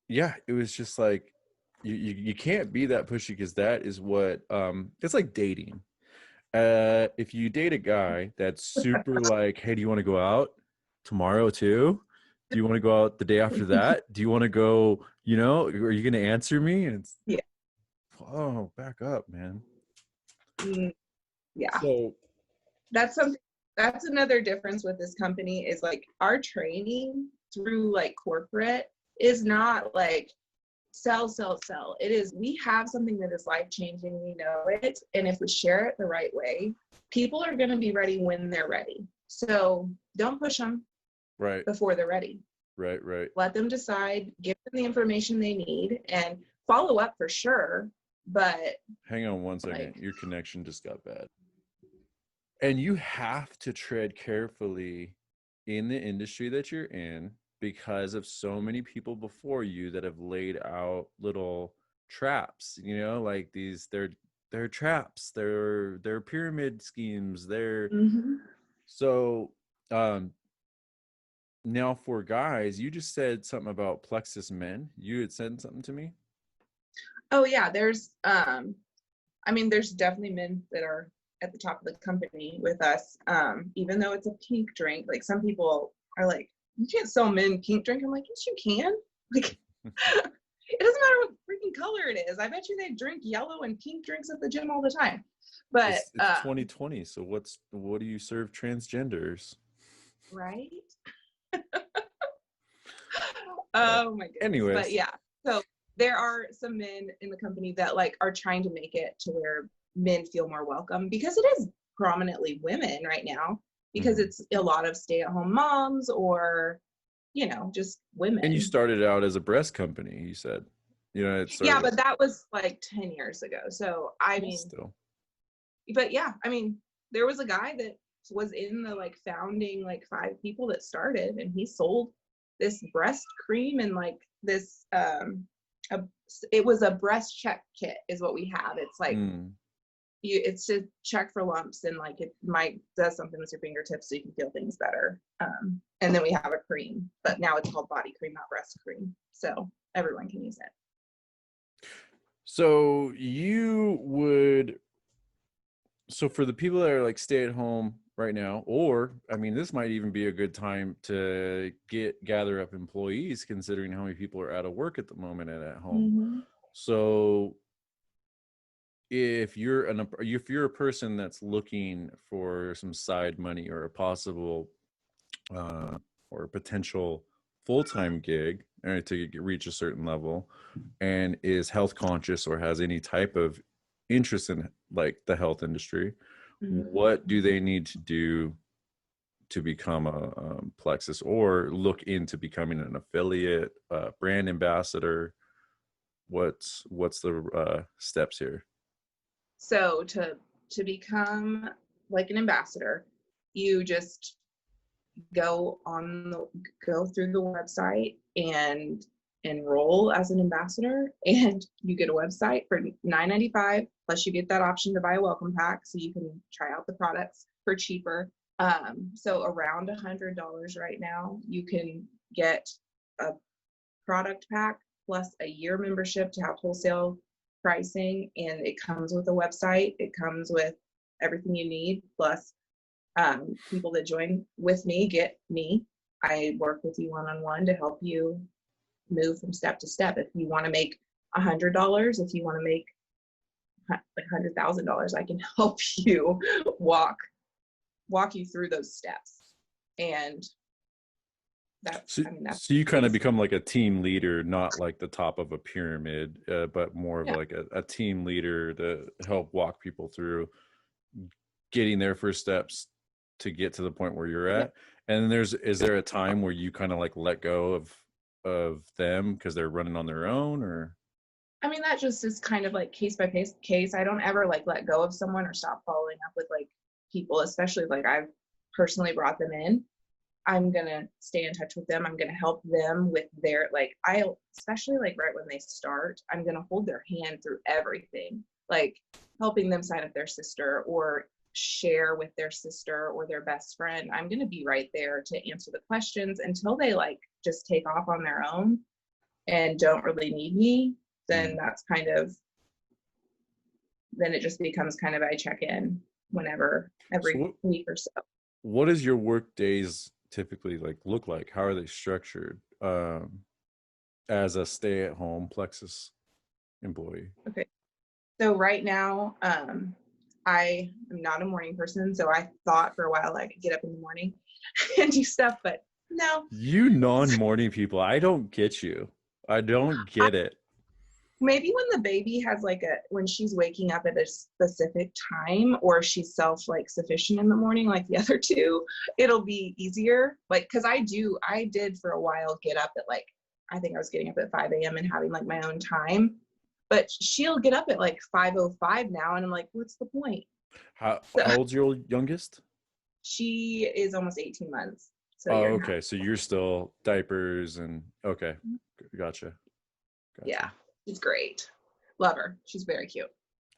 yeah, it was just like, you can't be that pushy, because that is what, it's like dating. If you date a guy that's super like, hey, do you want to go out tomorrow too? Do you want to go out the day after that? Do you want to go, you know, are you going to answer me? And it's, oh, back up, man. Yeah. So that's another difference with this company, is like our training through like corporate is not like sell. It is, we have something that is life-changing, we know it, and if we share it the right way, people are going to be ready when they're ready. So don't push them before they're ready. Right. Let them decide, give them the information they need, and follow up for sure. But hang on one second, your connection just got bad. And you have to tread carefully in the industry that you're in, because of so many people before you that have laid out little traps, you know, like these, they're traps, they're pyramid schemes, so now for guys, you just said something about Plexus men. You had said something to me. Oh yeah, there's there's definitely men that are at the top of the company with us, even though it's a pink drink. Like, some people are like, you can't sell men pink drink. I'm like, yes, you can. Like, it doesn't matter what freaking color it is. I bet you they drink yellow and pink drinks at the gym all the time. But it's 2020. So what do you serve transgenders? Right? Oh my goodness. Anyways. But yeah, so there are some men in the company that like are trying to make it to where men feel more welcome, because it is prominently women right now, because it's a lot of stay-at-home moms, or, you know, just women. And you started out as a breast company, you said, you know, but that was like 10 years ago. So I mean, still. But yeah, I mean, there was a guy that was in the like founding like 5 people that started, and he sold this breast cream and like this it was a breast check kit is what we have. It's like it's to check for lumps, and like it might does something with your fingertips so you can feel things better. And then we have a cream, but now it's called body cream, not breast cream, so everyone can use it. So for the people that are like stay at home right now, or I mean, this might even be a good time to gather up employees, considering how many people are out of work at the moment and at home. So if you're a person that's looking for some side money, or a possible or a potential full-time gig, right, to reach a certain level, and is health conscious or has any type of interest in like the health industry, what do they need to do to become a Plexus or look into becoming an affiliate, brand ambassador? What's the steps here? So to become like an ambassador, you just go through the website and enroll as an ambassador, and you get a website for $9.95, plus you get that option to buy a welcome pack so you can try out the products for cheaper. So around $100 right now, you can get a product pack plus a year membership to have wholesale pricing, and it comes with a website. It comes with everything you need, plus people that join with me get me. I work with you one-on-one to help you move from step to step. If you want to make $100, if you want to make like $100,000, I can help you walk you through those steps. And that's, so you kind of become like a team leader, not like the top of a pyramid, but more of like a team leader to help walk people through getting their first steps to get to the point where you're at. And then is there a time where you kind of like let go of them because they're running on their own? Or I mean, that just is kind of like case by case. I don't ever like let go of someone or stop following up with like people, especially like I've personally brought them in. I'm gonna stay in touch with them. I'm gonna help them with their especially like right when they start, I'm gonna hold their hand through everything, like helping them sign up their sister or share with their sister or their best friend. I'm gonna be right there to answer the questions until they like just take off on their own and don't really need me. Then that's kind of, then it just becomes kind of I check in whenever, every week or so. What does your work days typically like look like? How are they structured as a stay-at-home Plexus employee? Okay, so right now I am not a morning person, so I thought for a while I could get up in the morning and do stuff, but no. You non-morning people, I don't get you. I don't get it. Maybe when the baby has when she's waking up at a specific time, or she's sufficient in the morning like the other two, it'll be easier. Like, cause I did for a while get up at I think I was getting up at 5 a.m. and having my own time, but she'll get up at 5:05 now. And I'm like, what's the point? How old's your youngest? She is almost 18 months. So okay. So you're still diapers and okay. Gotcha. Yeah. She's great. Love her. She's very cute.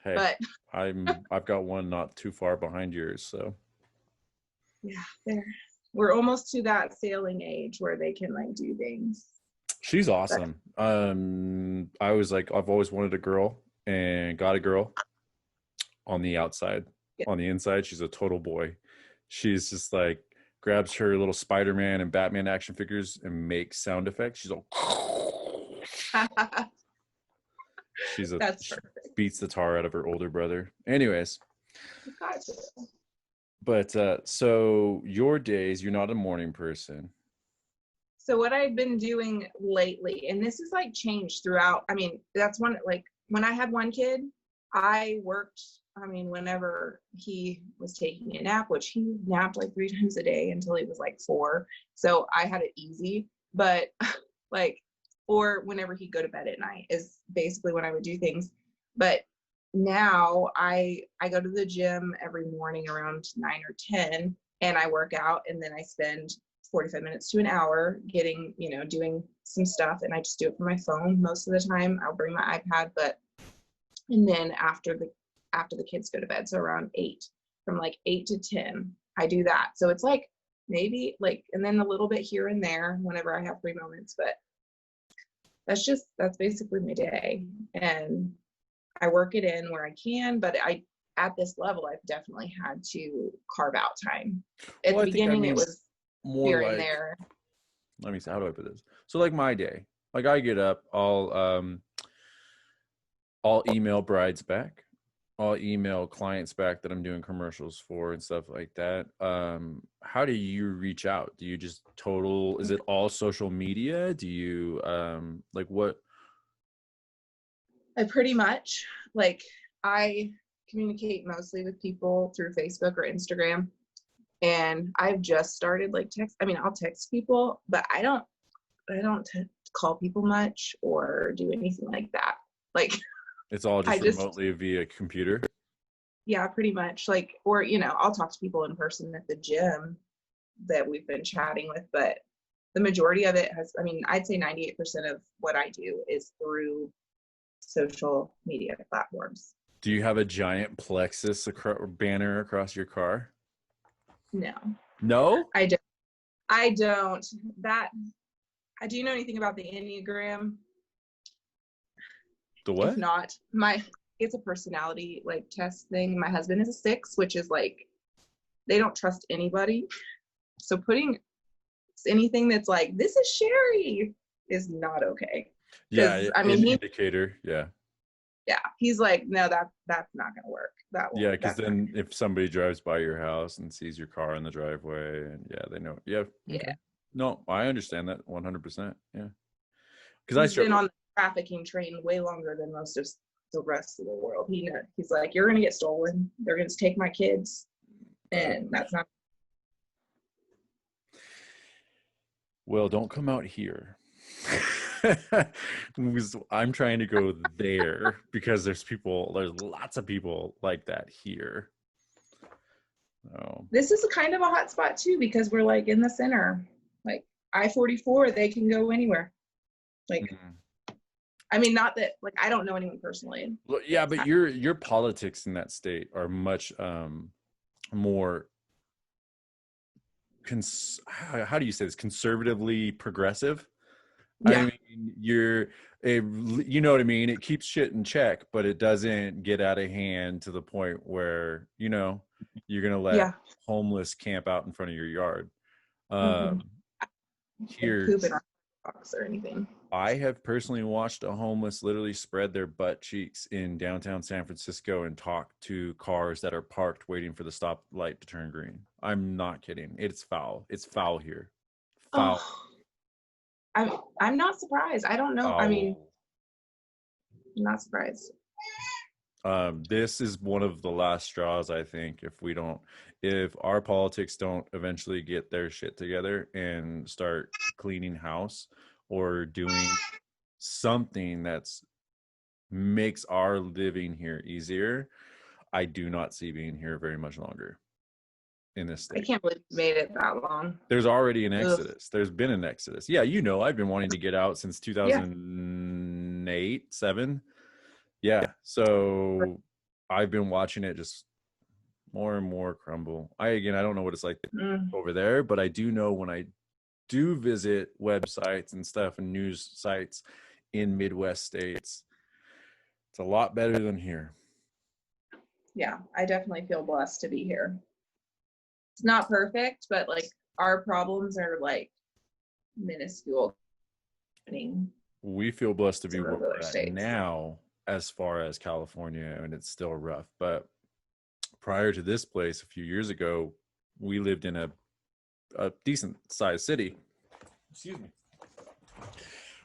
Hey, but I've got one not too far behind yours, so yeah, we're almost to that sailing age where they can do things. She's awesome. I was I've always wanted a girl and got a girl. On the outside, on the inside, she's a total boy. She's just grabs her little Spider-Man and Batman action figures and makes sound effects. She's all That's perfect. Beats the tar out of her older brother. Anyways, but so your days, you're not a morning person. So what I've been doing lately, and this is changed throughout. I mean, that's one when I had one kid, I worked. I mean, whenever he was taking a nap, which he napped 3 times a day until he was 4, so I had it easy. But or whenever he'd go to bed at night is basically when I would do things. But now I go to the gym every morning around 9 or 10, and I work out, and then I spend 45 minutes to an hour getting, doing some stuff, and I just do it from my phone most of the time. I'll bring my iPad, and then after the kids go to bed, so around 8, from 8 to 10, I do that. So it's maybe and then a little bit here and there whenever I have free moments, but that's basically my day, and I work it in where I can. But at this level, I've definitely had to carve out time. At the beginning, it was more here and there. Let me see, how do I put this? So my day, I get up, I'll email brides back. I'll email clients back that I'm doing commercials for and stuff like that. How do you reach out? Do you just is it all social media? Do you like what? I pretty much I communicate mostly with people through Facebook or Instagram, and I've just started text. I mean, I'll text people, but I don't call people much or do anything like that. It's all just remotely via computer. Yeah, pretty much. Or I'll talk to people in person at the gym that we've been chatting with, but the majority of it I'd say 98% of what I do is through social media platforms. Do you have a giant Plexus banner across your car? No, I don't. Do you know anything about the Enneagram? The what? If not, it's a personality test thing. My husband is a 6, which is they don't trust anybody. So putting anything that's this is Sherri is not okay. Yeah, an indicator. Yeah. Yeah, he's no, that's not gonna work. Yeah, because then if somebody drives by your house and sees your car in the driveway, and they know. Yeah. Okay. Yeah. No, I understand that 100%. Yeah. Because I've been on the trafficking train way longer than most of the rest of the world. He's you're gonna get stolen. They're gonna take my kids, and that's not. Well, don't come out here. I'm trying to go there because there's lots of people like that here. Oh. This is a kind of a hot spot too, because we're in the center. I-44, they can go anywhere. I mean, not that I don't know anyone personally. Well, yeah, but your politics in that state are much more how do you say this? Conservatively progressive. Yeah. I mean, you know what I mean? It keeps shit in check, but it doesn't get out of hand to the point where, you're going to let homeless camp out in front of your yard. Here, poop in our box or anything. I have personally watched a homeless literally spread their butt cheeks in downtown San Francisco and talk to cars that are parked waiting for the stoplight to turn green. I'm not kidding. It's foul. It's foul here. Foul. Oh. I'm not surprised. I don't know. Foul. I mean, I'm not surprised. This is one of the last straws, I think, if our politics don't eventually get their shit together and start cleaning house or doing something that's makes our living here easier, I do not see being here very much longer in this state. I can't believe you made it that long. There's already an exodus. There's been an exodus. Yeah, I've been wanting to get out since 2008, 7. Yeah, so I've been watching it just more and more crumble. I don't know what it's like over there, but I do know when I do visit websites and stuff and news sites in Midwest states, it's a lot better than here. Yeah, I definitely feel blessed to be here. It's not perfect, but our problems are minuscule. We feel blessed to be where we're at now as far as California, and it's still rough. But prior to this place, a few years ago, we lived in a decent sized city. Excuse me.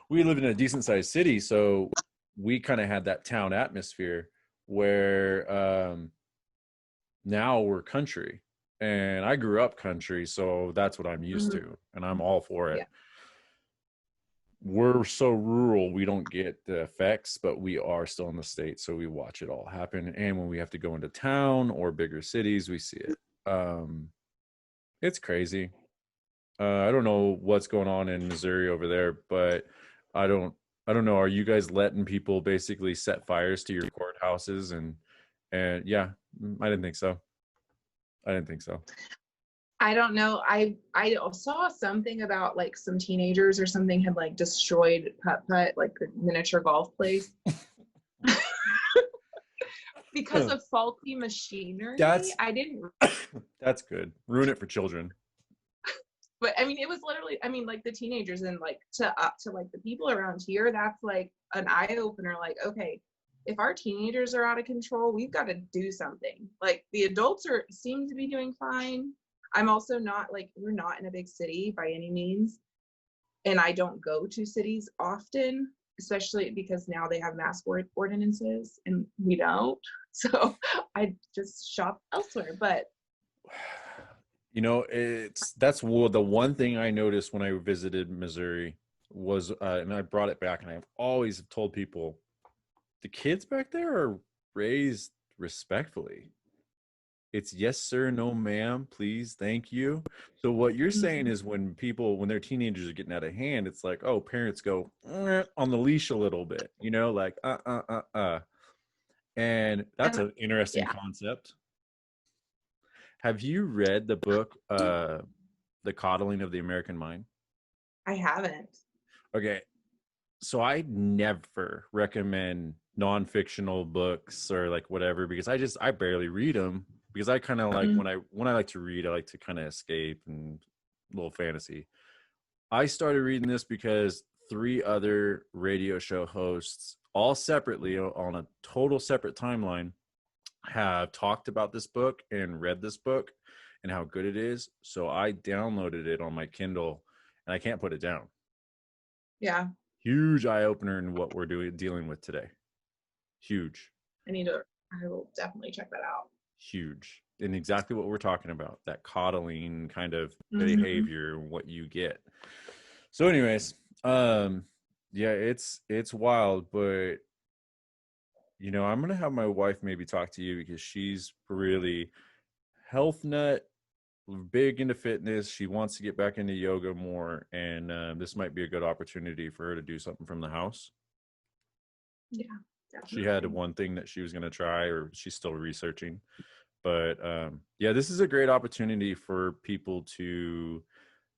We lived in a decent sized city, so we kind of had that town atmosphere where now we're country. And I grew up country, so that's what I'm used to, and I'm all for it. Yeah. We're so rural, we don't get the effects, but we are still in the state, so we watch it all happen. And when we have to go into town or bigger cities, we see it. It's crazy. I don't know what's going on in Missouri over there, but I don't know. Are you guys letting people basically set fires to your courthouses? And yeah, I didn't think so. I don't know. I saw something about some teenagers or something had destroyed putt, a miniature golf place. Because of faulty machinery. I didn't. That's good. Ruin it for children. But I mean, it was literally, the teenagers and to the people around here, that's an eye opener. Okay, if our teenagers are out of control, we've got to do something. Like the adults seem to be doing fine. I'm also not like, we're not in a big city by any means. And I don't go to cities often, especially because now they have mask ordinances and we don't. So I just shop elsewhere. But you know, that's the one thing I noticed when I visited Missouri was, and I brought it back, and I've always told people, the kids back there are raised respectfully. It's yes, sir, no, ma'am, please, thank you. So what you're saying is when their teenagers are getting out of hand, it's like, oh, parents go on the leash a little bit, you know, like, And that's an interesting concept. Have you read the book, The Coddling of the American Mind? I haven't. Okay. So I never recommend non-fictional books or like whatever, because I barely read them, because I kind of like when I like to read, I like to kind of escape and a little fantasy. I started reading this because 3 other radio show hosts, all separately on a total separate timeline, have talked about this book and read this book and how good it is. So I downloaded it on my Kindle and I can't put it down. Yeah. Huge eye opener in what we're dealing with today. Huge. I will definitely check that out. Huge. And exactly what we're talking about, that coddling kind of behavior, what you get. So anyways, yeah, it's wild, but you know, I'm going to have my wife maybe talk to you, because she's really health nut, big into fitness. She wants to get back into yoga more. And this might be a good opportunity for her to do something from the house. Yeah, definitely. She had one thing that she was going to try, or she's still researching. But yeah, this is a great opportunity for people to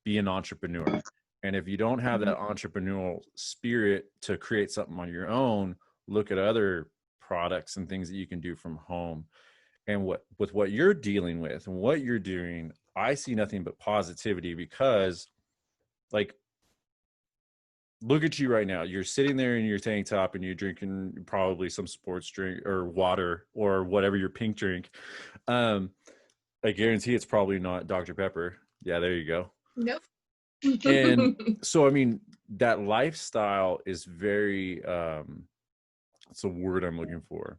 be an entrepreneur. And if you don't have that entrepreneurial spirit to create something on your own, look at other products and things that you can do from home. And with what you're dealing with and what you're doing, I see nothing but positivity, because like, look at you right now. You're sitting there in your tank top and you're drinking probably some sports drink or water or whatever, your pink drink. I guarantee it's probably not Dr. Pepper. Yeah, there you go. Nope. And so, I mean, that lifestyle is very, it's a word I'm looking for.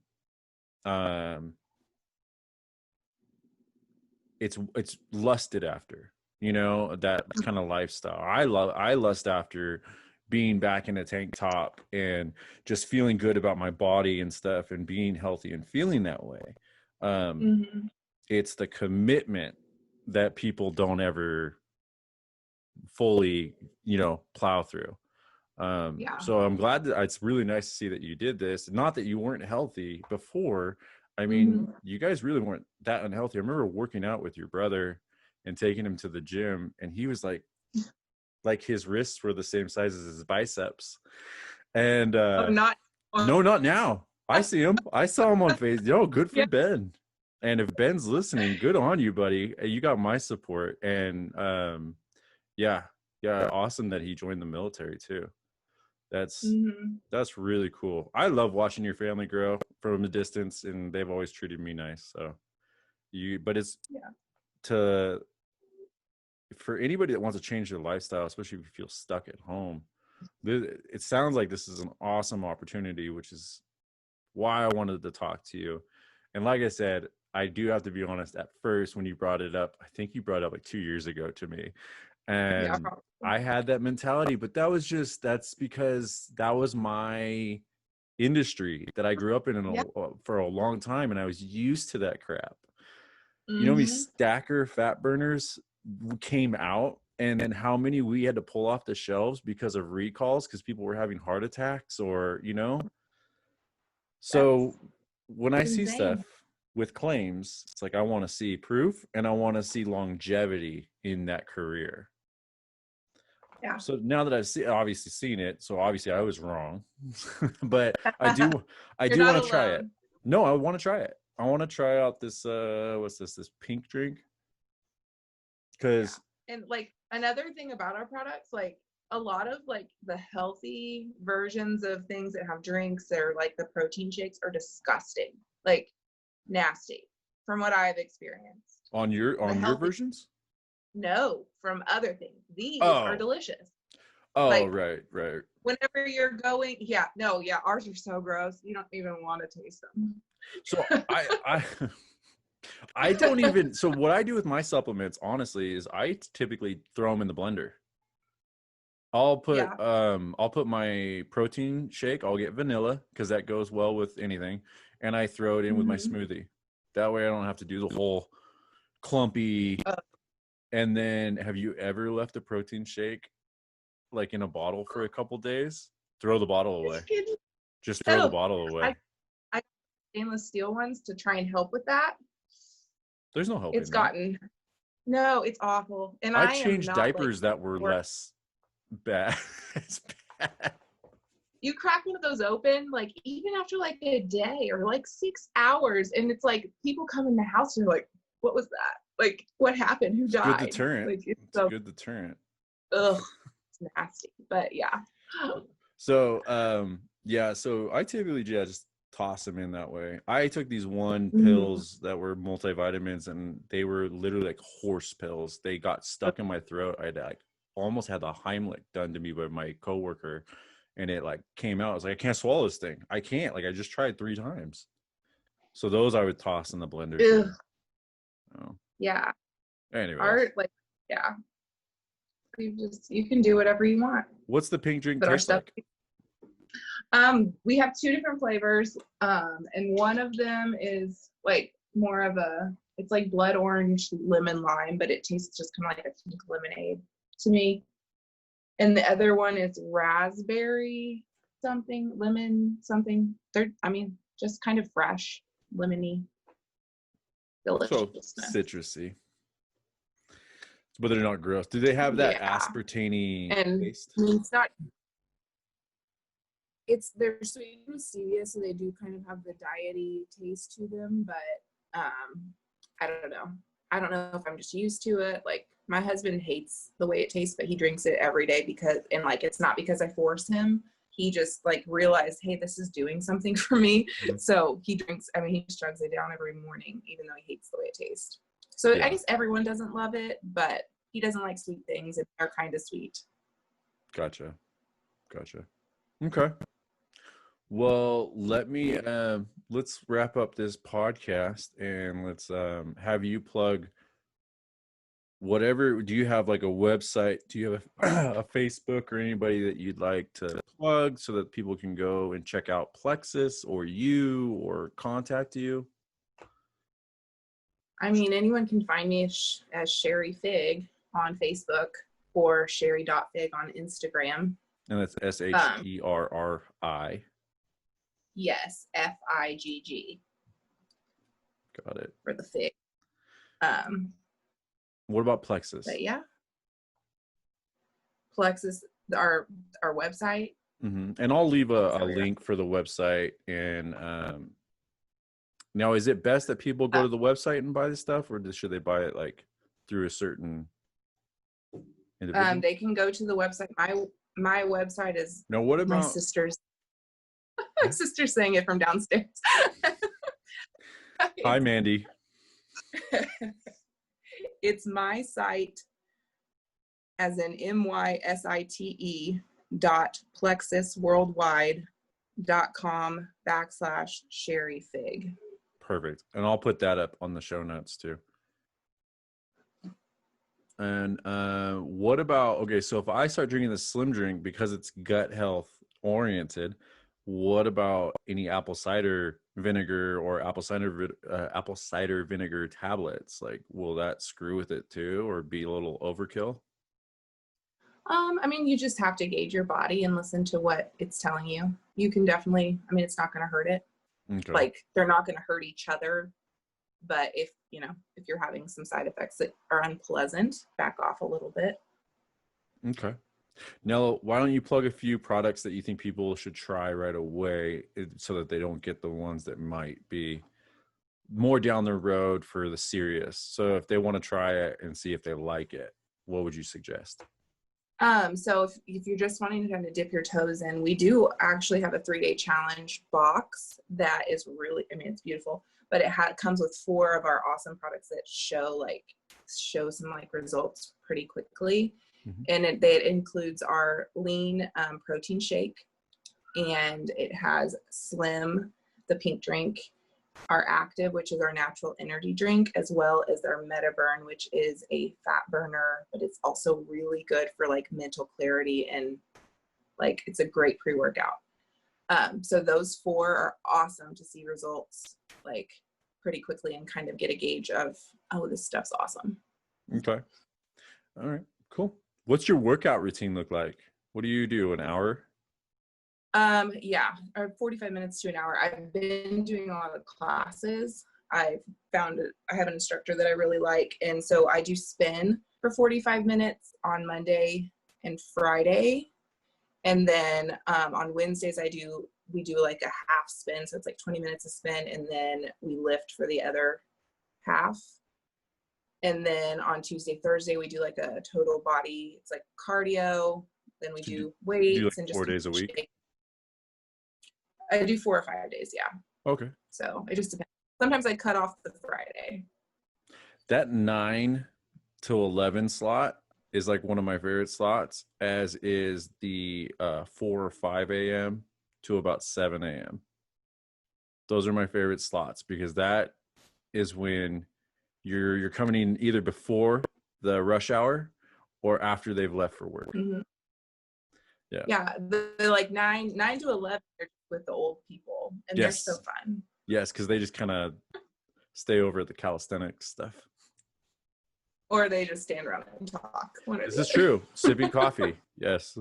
It's lusted after, you know, that kind of lifestyle. I lust after being back in a tank top and just feeling good about my body and stuff, and being healthy and feeling that way. It's the commitment that people don't ever fully, you know, plow through. So I'm glad that it's really nice to see that you did this. Not that you weren't healthy before. I mean, you guys really weren't that unhealthy. I remember working out with your brother and taking him to the gym, and he was like his wrists were the same size as his biceps. And not now. I see him. I saw him on Facebook. Yo, good for Ben. And if Ben's listening, good on you, buddy. You got my support. And yeah, awesome that he joined the military too. That's really cool. I love watching your family grow from a distance, and they've always treated me nice. So but it's for anybody that wants to change their lifestyle, especially if you feel stuck at home, it sounds like this is an awesome opportunity, which is why I wanted to talk to you. And like I said, I do have to be honest, at first when you brought it up, I think you brought it up like 2 years ago to me. And I had that mentality, but that's because that was my industry that I grew up in for a long time. And I was used to that crap. You know, these stacker fat burners came out, and then how many we had to pull off the shelves because of recalls, because people were having heart attacks, or, you know. So when I see stuff with claims, it's like, I want to see proof, and I want to see longevity in that career. Yeah. So now that I've obviously seen it, so obviously I was wrong, but I do want to try it. No, I want to try it. I want to try out this, what's this pink drink? Because and like another thing about our products, like a lot of like the healthy versions of things that have drinks or like the protein shakes are disgusting, like nasty, from what I've experienced. On your versions? No, from other things. These Oh. are delicious. Oh, Like, right. Whenever you're going, ours are so gross. You don't even want to taste them. So I don't even. So what I do with my supplements, honestly, is I typically throw them in the blender. I'll put my protein shake. I'll get vanilla because that goes well with anything, and I throw it in with my smoothie. That way, I don't have to do the whole clumpy. And then, have you ever left a protein shake like in a bottle for a couple days? Throw the bottle away. Just throw the bottle away. I stainless steel ones to try and help with that. There's no help. It's it's awful. And I changed diapers that were less bad. It's bad. You crack one of those open, like even after like a day or like 6 hours, and it's like people come in the house and they're like, "What was that? Like, what happened? Who died?" Good deterrent. Like, it's a good deterrent. Ugh, it's nasty, but yeah. So, so I typically just toss them in that way. I took these pills that were multivitamins, and they were literally like horse pills. They got stuck in my throat. I almost had the Heimlich done to me by my coworker, and it like came out. I was like, I can't swallow this thing. I can't. Like, I just tried 3 times. So those I would toss in the blender. Oh. Yeah. Anyway. You can do whatever you want. What's the pink drink taste like? We have 2 different flavors, and one of them is like more of it's like blood orange lemon lime, but it tastes just kind of like a pink lemonade to me. And the other one is raspberry something, lemon something. Just kind of fresh, lemony, delicious. So citrusy. But they're not gross. Do they have that aspartame taste? It's not. They're sweet with stevia, so they do kind of have the diety taste to them. But I don't know. I don't know if I'm just used to it. Like, my husband hates the way it tastes, but he drinks it every day it's not because I force him. He just like realized, hey, this is doing something for me. Mm-hmm. So he drinks. He just chugs it down every morning, even though he hates the way it tastes. So I guess everyone doesn't love it, but he doesn't like sweet things, and they're kind of sweet. Gotcha. Okay. Well, let's wrap up this podcast, and let's have you plug whatever. Do you have like a website? Do you have a Facebook or anybody that you'd like to plug so that people can go and check out Plexus or you or contact you? Anyone can find me as Sherri Fig on Facebook or Sherri.fig on Instagram. And that's Sherri. Yes, Figg. Got it. For the fig. What about Plexus? But yeah. Plexus, our website. Mm-hmm. And I'll leave a link for the website. And now, is it best that people go to the website and buy this stuff, or should they buy it like through a certain individual? They can go to the website. My website is what about my sister's. My sister's saying it from downstairs. Hi, Mandy. It's my site, as in mySite.plexusworldwide.com/Sherri-Fig. Perfect. And I'll put that up on the show notes too. And what about, so if I start drinking the slim drink because it's gut health oriented, what about any apple cider vinegar or apple cider vinegar tablets? Like, will that screw with it too, or be a little overkill? You just have to gauge your body and listen to what it's telling you. You can definitely, it's not going to hurt it. Okay. Like, they're not going to hurt each other. But if you're having some side effects that are unpleasant, back off a little bit. Okay. Now, why don't you plug a few products that you think people should try right away so that they don't get the ones that might be more down the road for the serious? So if they want to try it and see if they like it, what would you suggest? So if you're just wanting to kind of dip your toes in, we do actually have a 3-day challenge box that is really, I mean, it's beautiful, but it comes with 4 of our awesome products that show some like results pretty quickly. Mm-hmm. And it includes our lean protein shake, and it has Slim, the pink drink, our Active, which is our natural energy drink, as well as our MetaBurn, which is a fat burner, but it's also really good for like mental clarity, and like it's a great pre-workout. So those 4 are awesome to see results like pretty quickly and kind of get a gauge of, oh, this stuff's awesome. Okay. All right, cool. What's your workout routine look like? What do you do, an hour? Yeah, or 45 minutes to an hour. I've been doing a lot of classes. I have an instructor that I really like. And so I do spin for 45 minutes on Monday and Friday. And then, on Wednesdays, we do like a half spin. So it's like 20 minutes of spin, and then we lift for the other half. And then on Tuesday, Thursday, we do like a total body. It's like cardio. Then we do weights. Do like and just 4 days a week? I do 4 or 5 days, yeah. Okay. So it just depends. Sometimes I cut off the Friday. That 9 to 11 slot is like one of my favorite slots, as is the 4 or 5 a.m. to about 7 a.m. Those are my favorite slots, because that is when you're coming in either before the rush hour or after they've left for work. Mm-hmm. Yeah. Yeah. The like 9 to 11 are with the old people, and Yes. they're so fun. Yes, because they just kind of stay over at the calisthenics stuff. Or they just stand around and talk. This is true. Sipping coffee. Yes.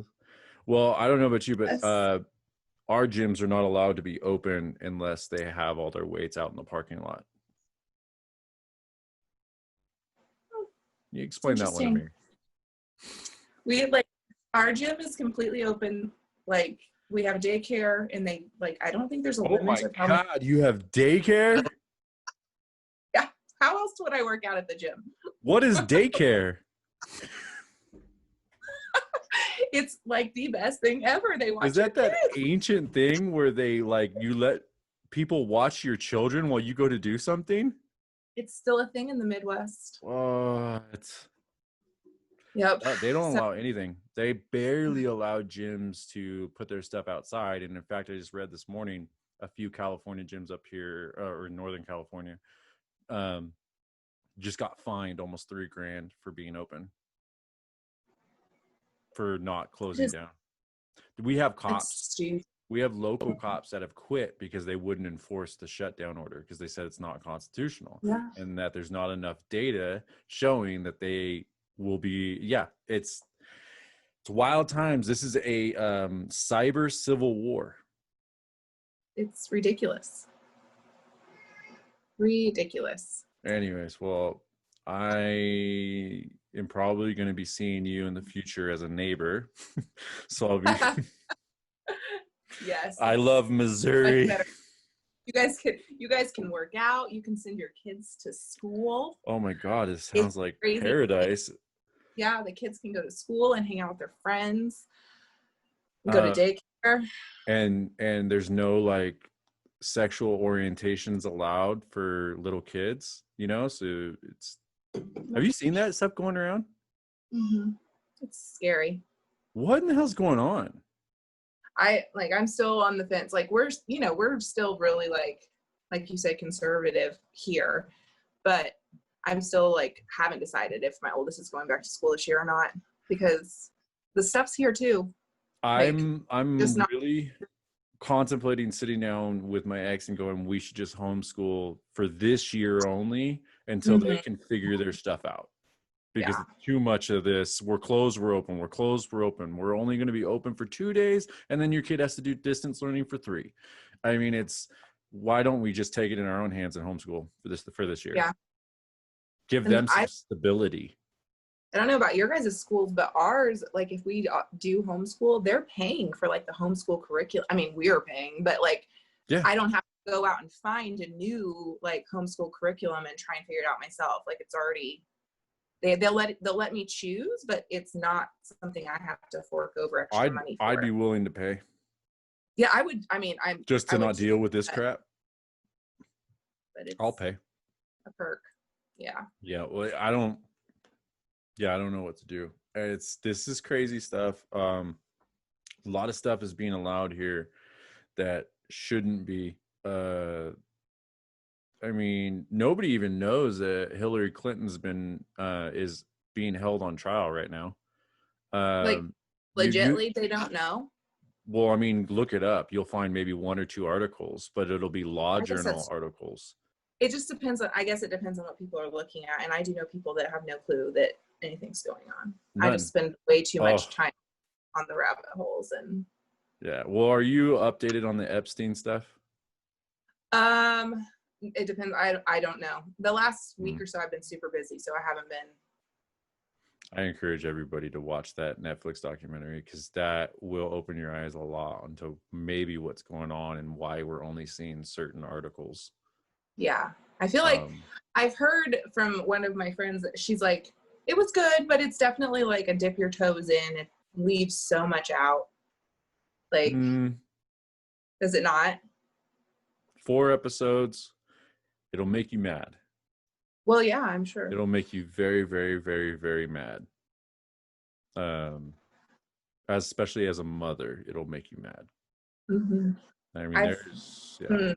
Well, I don't know about you, but Yes. Our gyms are not allowed to be open unless they have all their weights out in the parking lot. You explain that one to me. We our gym is completely open. Like, we have daycare, and they I don't think there's a limit. Oh my God, you have daycare? Yeah. How else would I work out at the gym? What is daycare? It's like the best thing ever. They watch. Is that ancient thing where they you let people watch your children while you go to do something? It's still a thing in the Midwest. What? Yep. They don't allow anything. They barely allow gyms to put their stuff outside. And in fact, I just read this morning, a few California gyms up here, or in Northern California, just got fined almost $3,000 for being open, for not closing down. We have cops. We have local cops that have quit because they wouldn't enforce the shutdown order, because they said it's not constitutional. Yeah. And that there's not enough data showing that they will be. It's wild times. This is a cyber civil war. It's ridiculous. Anyways, well, I am probably going to be seeing you in the future as a neighbor. So I'll be Yes. I love Missouri. You guys can work out. You can send your kids to school. Oh my God, it sounds like crazy. Paradise. Yeah, the kids can go to school and hang out with their friends. Go to daycare. And there's no sexual orientations allowed for little kids, so it's. Have you seen that stuff going around? Mm-hmm. It's scary. What in the hell's going on? I'm still on the fence. We're still really like you said, conservative here, but I'm still haven't decided if my oldest is going back to school this year or not, because the stuff's here too. I'm really contemplating sitting down with my ex and going, we should just homeschool for this year only until they can figure their stuff out. Because it's too much of this. We're closed, we're open. We're closed, we're open. We're only going to be open for 2 days, and then your kid has to do distance learning for 3. I mean, why don't we just take it in our own hands and homeschool for this year? Yeah. Give them some stability. I don't know about your guys' schools, but ours, if we do homeschool, they're paying for the homeschool curriculum. I mean, we're paying, but I don't have to go out and find a new homeschool curriculum and try and figure it out myself. It's already they'll let me choose, but it's not something I have to fork over extra money for. I'd be willing to pay. Yeah, I would. I mean, I'm just to not deal with this crap. But I'll pay. A perk. Yeah. Yeah. Well, I don't know what to do. This is crazy stuff. A lot of stuff is being allowed here that shouldn't be. I mean, nobody even knows that Hillary Clinton's is being held on trial right now. Legitly, they don't know. Well, I mean, look it up. You'll find maybe 1 or 2 articles, but it'll be law journal articles. It just depends on. I guess it depends on what people are looking at, and I do know people that have no clue that anything's going on. None. I just spend way too much time on the rabbit holes and. Yeah. Well, are you updated on the Epstein stuff? It depends. I don't know. The last week or so I've been super busy, so I haven't been. I encourage everybody to watch that Netflix documentary because that will open your eyes a lot into maybe what's going on and why we're only seeing certain articles. Yeah. I feel like I've heard from one of my friends that she's like, it was good, but it's definitely like a dip your toes in. It leaves so much out. Like, does it not? 4 episodes. It'll make you mad. Well, yeah, I'm sure. It'll make you very, very, very, very mad. Especially as a mother, it'll make you mad. Mm-hmm. I mean,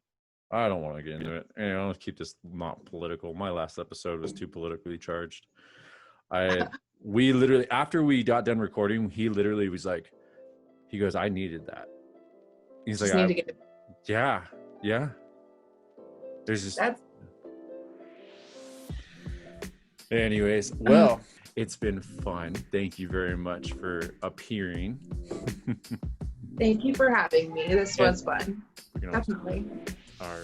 I don't want to get into it. Anyway, I'll keep this not political. My last episode was too politically charged. We literally, after we got done recording, he literally was like, he goes, I needed that. He's just like, need to get it. Yeah. There's just. Anyways, well, it's been fun. Thank you very much for appearing. Thank you for having me. This was fun. Definitely.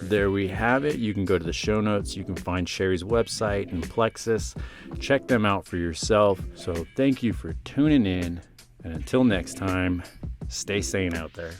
There we have it. You can go to the show notes. You can find Sherri's website and Plexus. Check them out for yourself. So thank you for tuning in. And until next time, stay sane out there.